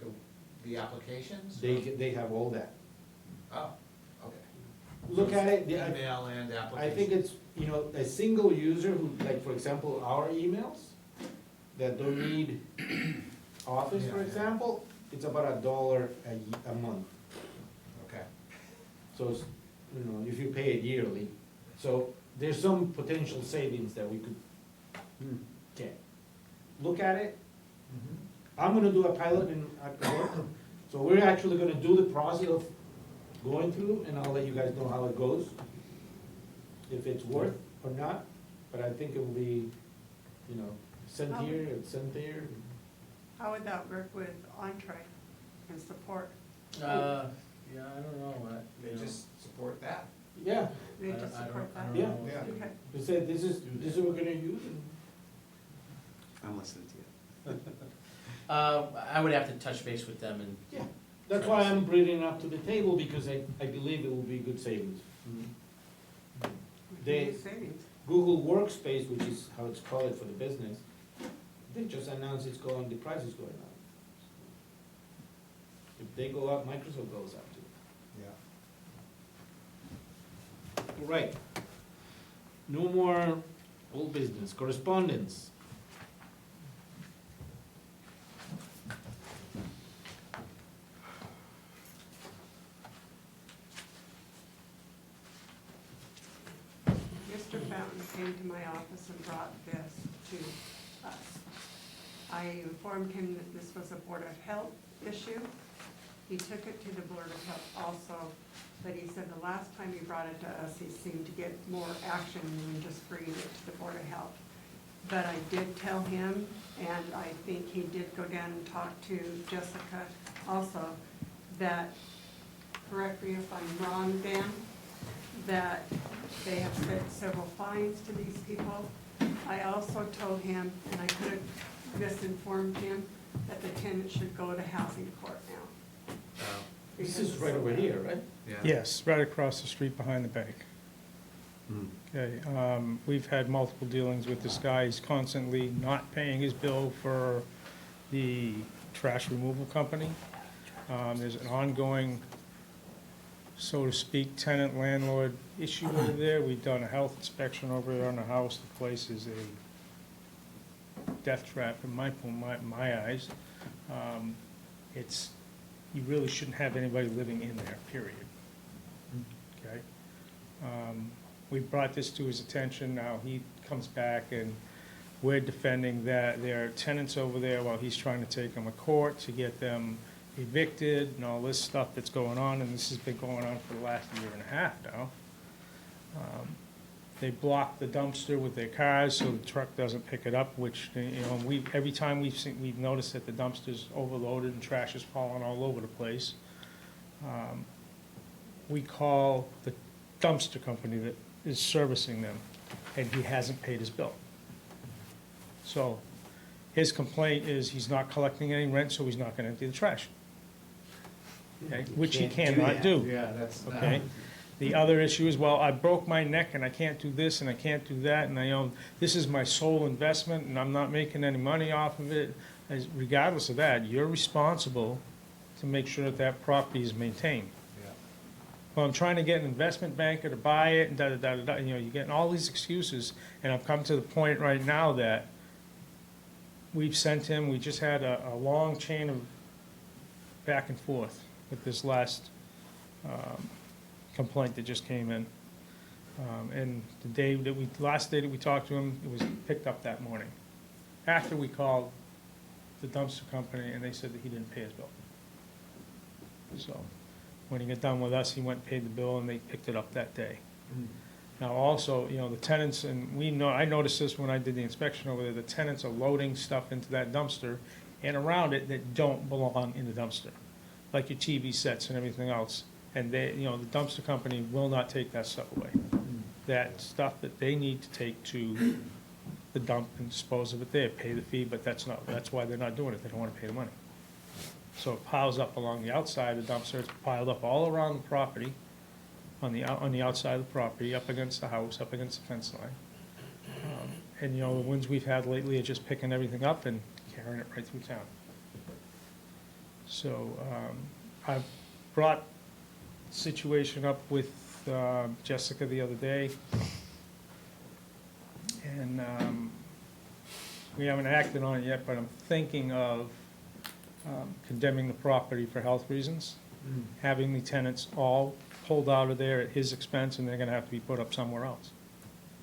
the applications? They have all that. Oh, okay. Look at it, Email and I application. think it's, a single user who, like, for example, our emails that don't need Office, for Yeah. example, it's about $1 a month. Okay. So, if you pay it yearly, so there's some potential savings that we could get. Look at it. I'm gonna do a pilot at work, so we're actually gonna do the process of going through, and I'll let you guys know how it goes, if it's worth or not, but I think it will be, sent here, it's sent there. How would that work with Entree and support? Yeah, I don't know. They just support that. Yeah, They just support that? Yeah. Yeah. Okay. they said, this is what we're gonna use, and I'm listening to you. I would have to touch base with them and. yeah, that's why I'm bringing it up to the table, because I believe it will be good savings. They- Savings. Google Workspace, which is how it's called for the business, they just announced the price is going up. If they go up, Microsoft goes up too. Yeah. All right. No more old business, correspondence. Mr. Fountain came to my office and brought this to us. I informed him that this was a Board of Health issue. He took it to the Board of Health also, but he said the last time he brought it to us, he seemed to get more action than just bringing it to the Board of Health. But I did tell him, and I think he did go down and talk to Jessica also, that, correct me if I'm wrong, Dan, that they have set several fines to these people. I also told him, and I could have misinformed him, that the tenant should go to housing court now. This is right over here, right? Yes, right across the street behind the bank. Okay, we've had multiple dealings with this guy. He's constantly not paying his bill for the trash removal company. There's an ongoing, so to speak, tenant-landlord issue over there. We've done a health inspection over there on the house. The place is a death trap in my eyes. You really shouldn't have anybody living in there, period. Okay? We brought this to his attention. Now he comes back and we're defending that there are tenants over there while he's trying to take them to court to get them evicted and all this stuff that's going on, and this has been going on for the last year and a half now. They block the dumpster with their cars so the truck doesn't pick it up, which, every time we've noticed that the dumpster's overloaded and trash is falling all over the place. We call the dumpster company that is servicing them, and he hasn't paid his bill. So his complaint is he's not collecting any rent, so he's not gonna empty the trash. Okay, which he Can't do cannot that. do. Yeah, that's. Okay? The other issue is, well, I broke my neck and I can't do this and I can't do that, and this is my sole investment and I'm not making any money off of it. Regardless of that, you're responsible to make sure that that property is maintained. Yeah. Well, I'm trying to get an investment banker to buy it and da-da-da-da-da, you're getting all these excuses, and I've come to the point right now that we just had a long chain of back and forth with this last complaint that just came in. And last day that we talked to him, it was picked up that morning. After we called the dumpster company and they said that he didn't pay his bill. So, when he got done with us, he went and paid the bill and they picked it up that day. Now also, the tenants, and I noticed this when I did the inspection over there, the tenants are loading stuff into that dumpster and around it that don't belong in the dumpster, like your TV sets and everything else. And the dumpster company will not take that stuff away. That stuff that they need to take to the dump and dispose of it there, pay the fee, but that's why they're not doing it, they don't wanna pay the money. So it piles up along the outside of the dumpster, it's piled up all around the property, on the outside of the property, up against the house, up against the fence line. And the ones we've had lately are just picking everything up and carrying it right through town. So, I've brought the situation up with Jessica the other day. And we haven't acted on it yet, but I'm thinking of condemning the property for health reasons, having the tenants all pulled out of there at his expense, and they're gonna have to be put up somewhere else.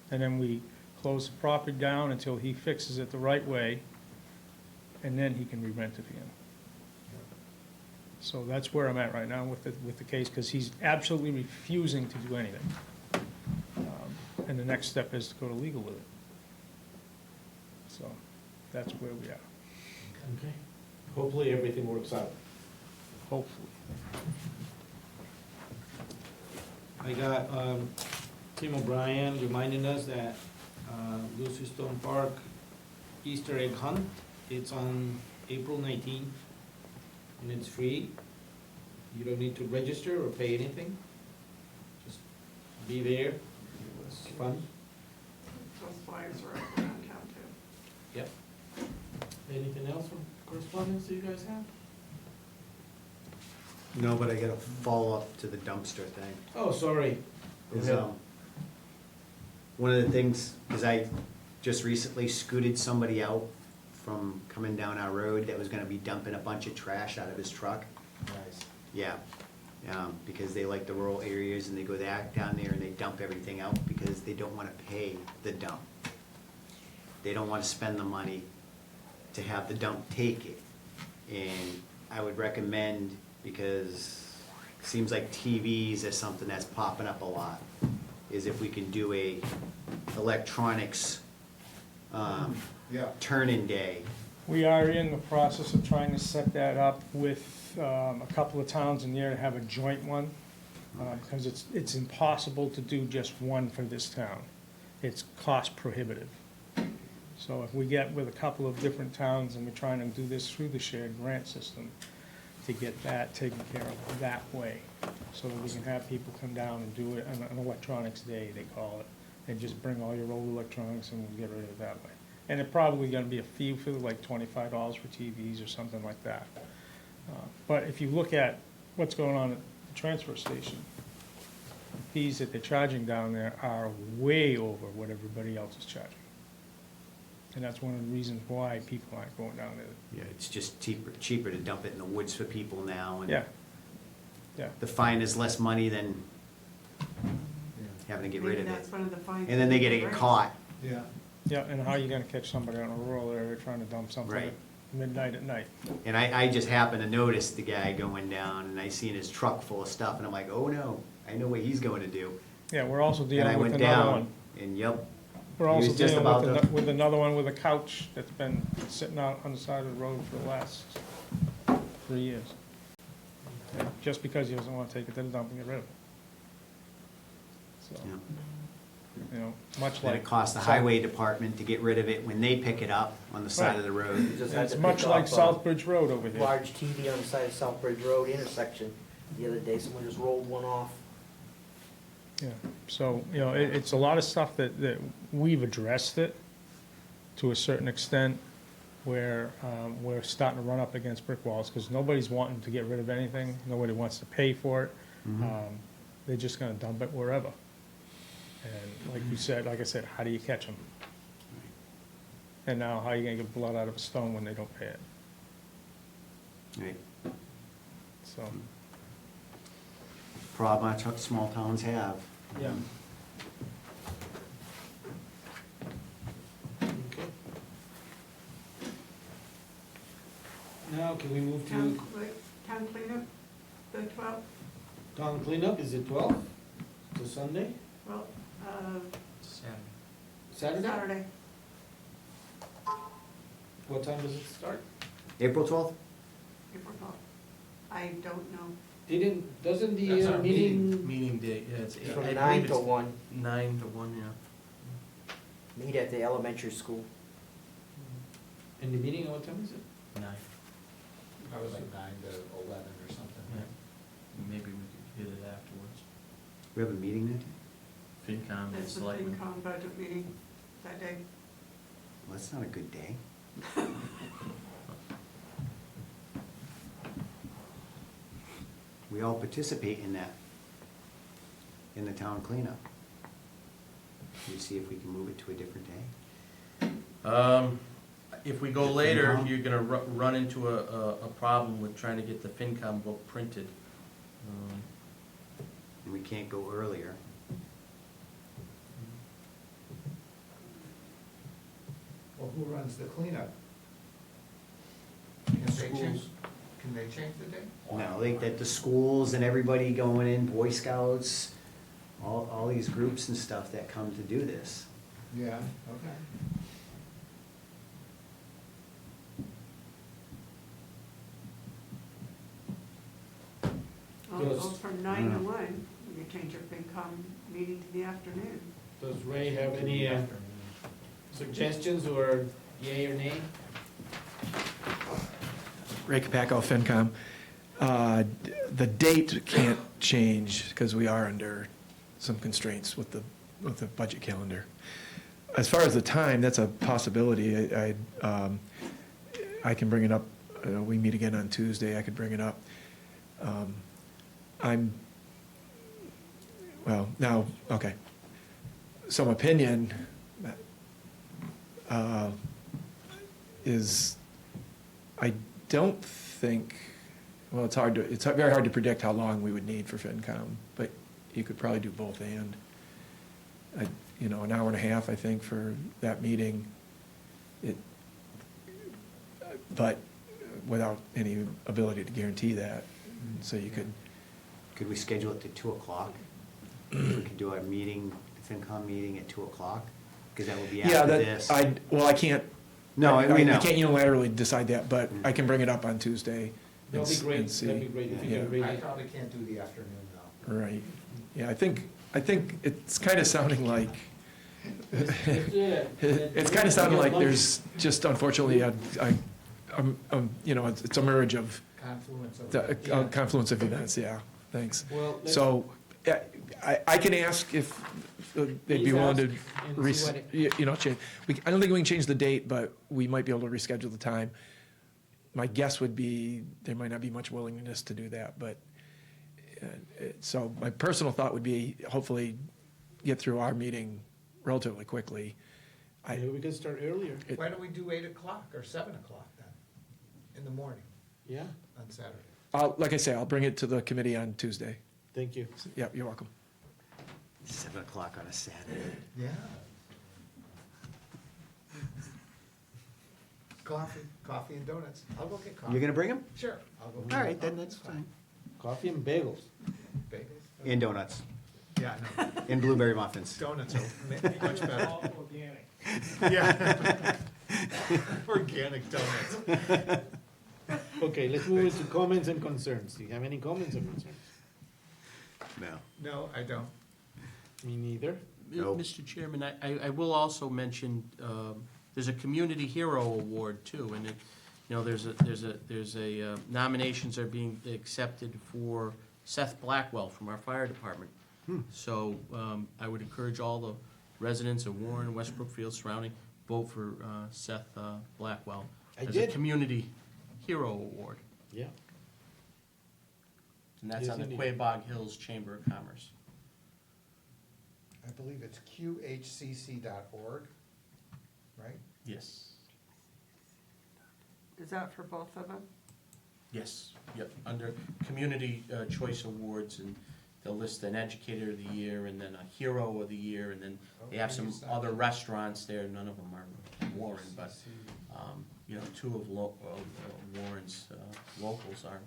And then we close the property down until he fixes it the right way, and then he can re-rent it again. So that's where I'm at right now with the case, because he's absolutely refusing to do anything. And the next step is to go to legal with it. So that's where we are, Okay. Hopefully everything works out. hopefully. I got Tim O'Brien reminding us that Lucy Stone Park Easter egg hunt, it's on April 19th, and it's free. You don't need to register or pay anything. Just be there. It's fun. Those flyers are up around town too. Yep. Anything else from correspondence that you guys have? No, but I got a follow-up to the dumpster thing. Oh, sorry. Go Is, ahead. one of the things, is I just recently scooted somebody out from coming down our road that was gonna be dumping a bunch of trash out of his truck. Nice. Yeah, because they like the rural areas and they go down there and they dump everything out because they don't wanna pay the dump. They don't wanna spend the money to have the dump take it. And I would recommend, because it seems like TVs is something that's popping up a lot, is if we can do a electronics, Yeah. turn-in day. We are in the process of trying to set that up with a couple of towns in there to have a joint one, because it's impossible to do just one for this town. It's cost prohibitive. So if we get with a couple of different towns and we're trying to do this through the shared grant system, to get that taken care of that way, so that we can have people come down and do it on an electronics day, they call it, and just bring all your old electronics and we'll get rid of it that way. And it probably gonna be a fee for like $25 for TVs or something like that. But if you look at what's going on at the transfer station, fees that they're charging down there are way over what everybody else is charging. And that's one of the reasons why people aren't going down there. Yeah, it's just cheaper to dump it in the woods for people now, and Yeah, yeah. the fine is less money than having to get rid Maybe of it. that's one of the fines. And then they get caught. Yeah. Yeah, and how are you gonna catch somebody on a rural area trying to dump something Right. at midnight at night? And I just happened to notice the guy going down, and I seen his truck full of stuff, and I'm like, oh no, I know what he's going to do. Yeah, we're also And I dealing with went another down, one. and yep, We're he also was just dealing about with, to- with another one with a couch that's been sitting out on the side of the road for the last 3 years. Just because he doesn't wanna take it to the dump and get rid of it. So, yeah. you know, much Then like. it costs the highway department to get rid of it when they pick it up on the side Right. of the road. You just had It's to much pick like up Southbridge Road over a here. large TV on the side of Southbridge Road intersection. The other day, someone just rolled one off. Yeah, so, you know, it's a lot of stuff that we've addressed it to a certain extent, where we're starting to run up against brick walls, because nobody's wanting to get rid of anything, nobody wants to pay for it. They're just gonna dump it wherever. And like you said, like I said, how do you catch them? And now, how are you gonna get blood out of a stone when they don't pay it? Right. So, Problem our small towns have. yeah. Okay. Now, can we move Town to town cleanup, the 12th, town cleanup? Is it 12? To Sunday? well, Saturday? Saturday. What time does it start? April 12th? April 12th. I don't know. Doesn't the That's our meeting? Meeting date, yeah, it's. From I believe 9 to it's 1, 9 to 1, yeah. meet at the elementary school. And the meeting, what time is it? 9. Probably like 9 to 11 or something. Yeah. Maybe we could hit it afterwards. We have a meeting that day? FinCom and That's the Selectmen. FinCom budget meeting that day. Well, that's not a good day. We all participate in that, in the town cleanup. You see if we can move it to a different day? If we go Is it later, FinCom? you're gonna run into a problem with trying to get the FinCom book printed. And we can't go earlier. Well, who runs the cleanup? Can they change, Schools. can they change the date? No, like that the schools and everybody going in, Boy Scouts, all these groups and stuff that come to do this. Yeah, okay. Well, it Does- goes from 9 to 1. You change your FinCom meeting to the afternoon. Does Ray have any suggestions or yay or nay? Ray Capaco, FinCom. The date can't change because we are under some constraints with the budget calendar. As far as the time, that's a possibility. I can bring it up. We meet again on Tuesday. I could bring it up. Okay. Some opinion is, I don't think, well, it's very hard to predict how long we would need for FinCom, but you could probably do both and. An hour and a half, I think, for that meeting. But without any ability to guarantee that, so you could. Could we schedule it to 2 o'clock? We could do our meeting, the FinCom meeting at 2 o'clock, because that will be Yeah, after this. I can't. No, we know. I can't unilaterally decide that, but I can bring it up on Tuesday. That'd be and great, see. that'd be great if you Yeah. could read I it. probably can't do the afternoon though. Right. Yeah, I think it's kind of sounding like, it's kind of sounding like there's just unfortunately it's a merge of confluence of. The Yeah. confluence of events, yeah, thanks. Well, let's- So, I can ask if they'd be Please willing to, ask and see what it- change. I don't think we can change the date, but we might be able to reschedule the time. My guess would be there might not be much willingness to do that, but, so my personal thought would be hopefully get through our meeting relatively quickly. Maybe we could start earlier. Why don't we do 8 o'clock or 7 o'clock then, in the morning Yeah, on Saturday? Like I say, I'll bring it to the committee on Tuesday. thank you. Yep, you're welcome. 7 o'clock on a Saturday. Yeah. Coffee and donuts. I'll go get coffee. You're gonna bring them? Sure, I'll go. All right, then that's fine. Coffee and bagels. Bagels? And donuts, Yeah, no, and blueberry muffins. donuts are much better. All organic. Yeah. Organic donuts. Okay, let's move into comments and concerns. Do you have any comments or concerns? No. No, I don't. Me neither. Nope. Mr. Chairman, I will also mention, there's a Community Hero Award too, and it, you know, there's a nominations are being accepted for Seth Blackwell from our fire department. So, I would encourage all the residents of Warren, West Brookfield surrounding, vote for, Seth, Blackwell I as a did. Community Hero Award. Yeah. And that's Yes, on the indeed. Quabog Hills Chamber of Commerce. I believe it's qhcc.org, right? Yes. Is that for both of them? Yes, yep, under Community Choice Awards, and they'll list an Educator of the Year, and then a Hero of the Year, and then they have some other restaurants there, none of them are Warren, but, you know, two of Warren's locals are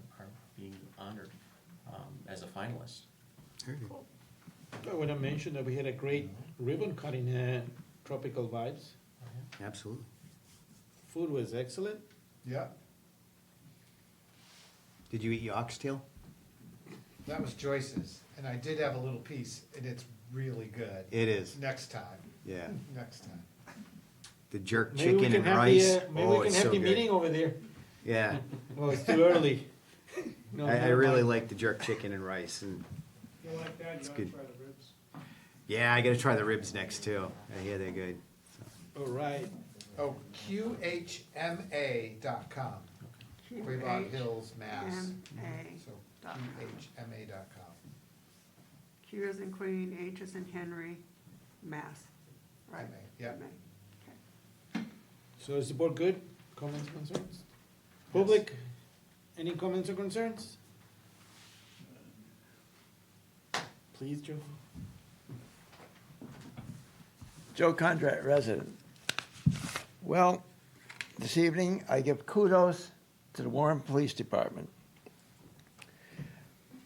being honored as a finalist. I want to mention that we had a great ribbon cutting at Tropical Vibes. Absolutely. Food was excellent. Yeah, Did you eat your oxtail? that was Joyce's, and I did have a little piece, and it's really good. It is, Next time, yeah. next time. The jerk Maybe we chicken can and have rice. the, maybe Oh, we can it's have so the good. meeting over there. Yeah, Well, it's too early. No, I never really mind. like the jerk chicken and rice, and If you like that, It's you ought to good. try the ribs. yeah, I gotta try the ribs next too. I hear they're good. All right. Oh, qhma.com, Quabog Hills, Mass. QHMA. So qhma.com. Q as in Queen, H as in Henry, Mass, right? MA, yeah. MA. So is the board good? Comments, concerns? Public, any comments or concerns? Please, Joe. Joe Condrat, resident. Well, this evening, I give kudos to the Warren Police Department.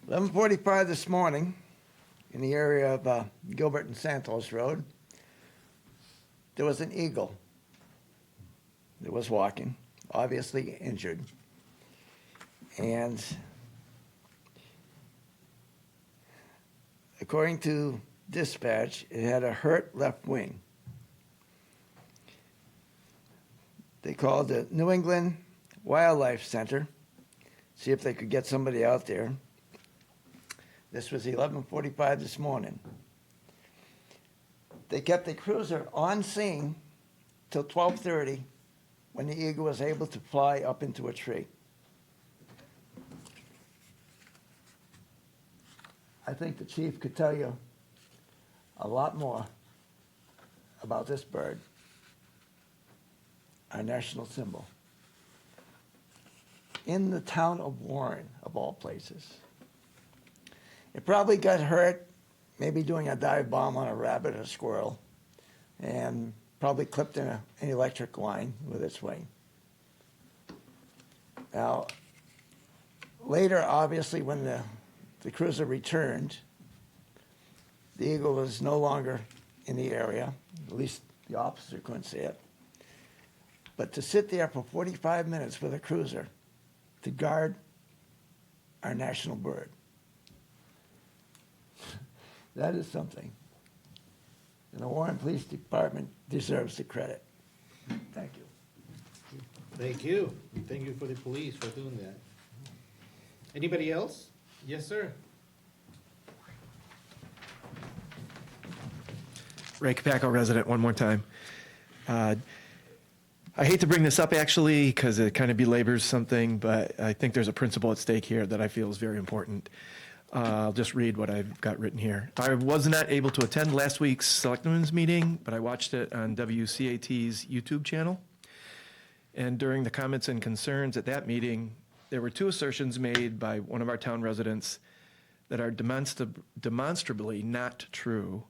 11:45 this morning, in the area of Gilbert and Santos Road, there was an eagle that was walking, obviously injured. And according to dispatch, it had a hurt left wing. They called the New England Wildlife Center, see if they could get somebody out there. This was 11:45 this morning. They kept the cruiser on scene till 12:30, when the eagle was able to fly up into a tree. I think the chief could tell you a lot more about this bird, our national symbol, in the town of Warren, of all places. It probably got hurt, maybe doing a dive bomb on a rabbit or squirrel, and probably clipped in an electric line with its wing. Now, later, obviously, when the cruiser returned, the eagle was no longer in the area, at least the officer couldn't see it. But to sit there for 45 minutes with a cruiser to guard our national bird, that is something. And the Warren Police Department deserves the credit. Thank you. Thank you. And thank you for the police for doing that. Anybody else? Yes, sir. Ray Capaco, resident, one more time. I hate to bring this up actually because it kind of belabors something, but I think there's a principle at stake here that I feel is very important. I'll just read what I've got written here. I was not able to attend last week's Selectmen's meeting, but I watched it on WCAT's YouTube channel. And during the comments and concerns at that meeting, there were two assertions made by one of our town residents that are demonstrably not true,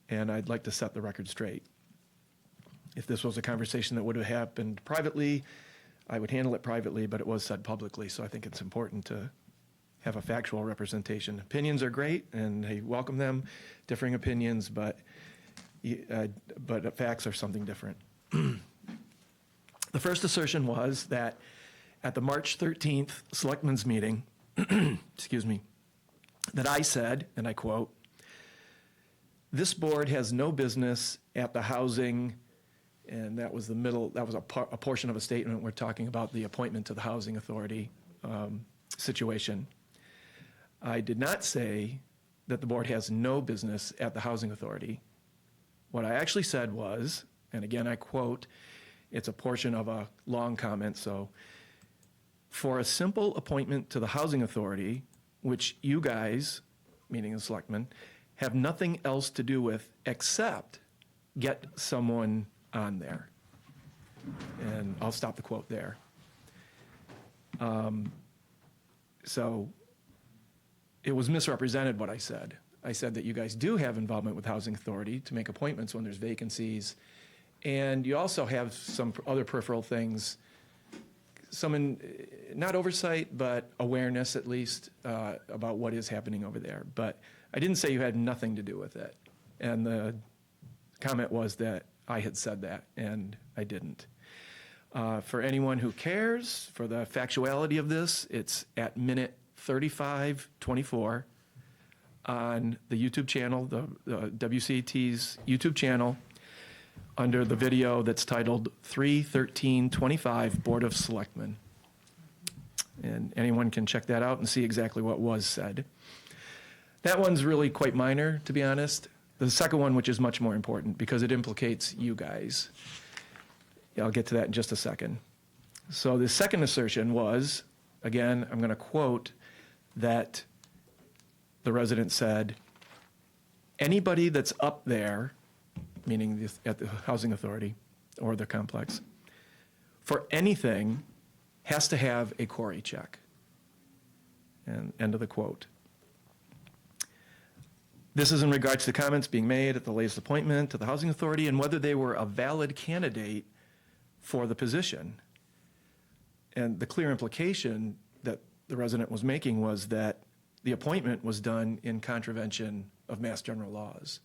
and I'd like to set the record straight. If this was a conversation that would have happened privately, I would handle it privately, but it was said publicly, so I think it's important to have a factual representation. Opinions are great, and I welcome them, differing opinions, but facts are something different. The first assertion was that at the March 13th Selectmen's meeting, excuse me, that I said, and I quote, "This board has no business at the housing," and that was a portion of a statement. We're talking about the appointment to the Housing Authority situation. I did not say that the board has no business at the Housing Authority. What I actually said was, and again I quote, it's a portion of a long comment, so, "For a simple appointment to the Housing Authority, which you guys," meaning the selectmen, "have nothing else to do with except get someone on there." And I'll stop the quote there. So it was misrepresented what I said. I said that you guys do have involvement with Housing Authority to make appointments when there's vacancies, and you also have some other peripheral things, not oversight, but awareness at least about what is happening over there. But I didn't say you had nothing to do with it. And the comment was that I had said that, and I didn't. For anyone who cares, for the factuality of this, it's at minute 35:24 on the YouTube channel, the WCAT's YouTube channel, under the video that's titled 3/13/25 Board of Selectmen. And anyone can check that out and see exactly what was said. That one's really quite minor, to be honest. The second one, which is much more important because it implicates you guys. I'll get to that in just a second. So the second assertion was, again, I'm going to quote, that the resident said, "Anybody that's up there," meaning at the Housing Authority or the complex, "for anything has to have a query check." And end of the quote. This is in regards to comments being made at the latest appointment to the Housing Authority and whether they were a valid candidate for the position. And the clear implication that the resident was making was that the appointment was done in contravention of Mass General laws.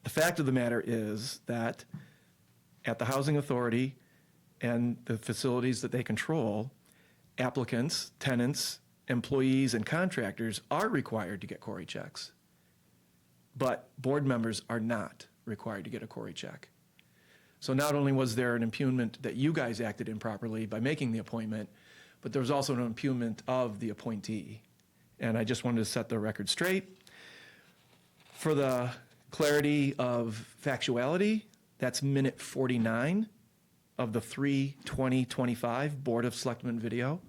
The fact of the matter is that at the Housing Authority and the facilities that they control, applicants, tenants, employees, and contractors are required to get query checks. But board members are not required to get a query check. So not only was there an impugnment that you guys acted improperly by making the appointment, but there was also an impugnment of the appointee. And I just wanted to set the record straight. For the clarity of factuality, that's minute 49 of the 3/20/25 Board of Selectmen video.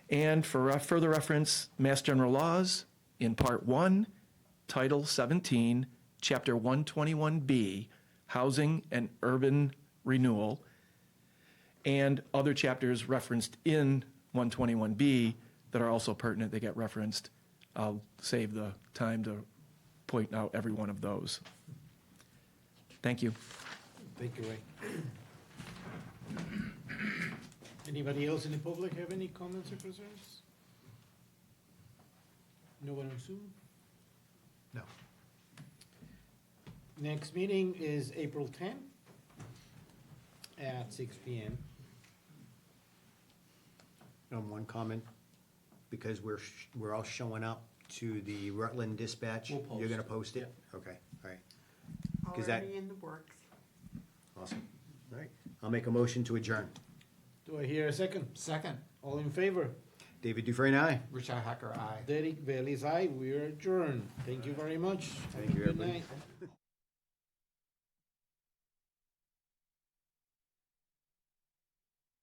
And for further reference, Mass General Laws in Part 1, Title 17, Chapter 121B, Housing and Urban Renewal, and other chapters referenced in 121B that are also pertinent, they get referenced. I'll save the time to point out every one of those. Thank you. Thank you, Ray. Anybody else in the public have any comments or concerns? No one on Zoom? No. Next meeting is April 10th at 6 PM. One comment, because we're all showing up to the Rutland Dispatch. We'll post. You're gonna post it? Okay, all right. 'Cause Already in the works. Awesome. All right. I'll make a motion to adjourn. Do I hear a second? Second. All in favor? David Dufresne, aye. Richi Hacker, aye. Derek Bailey's aye. We are adjourned. Thank you very much. Thank you, Good everybody. night.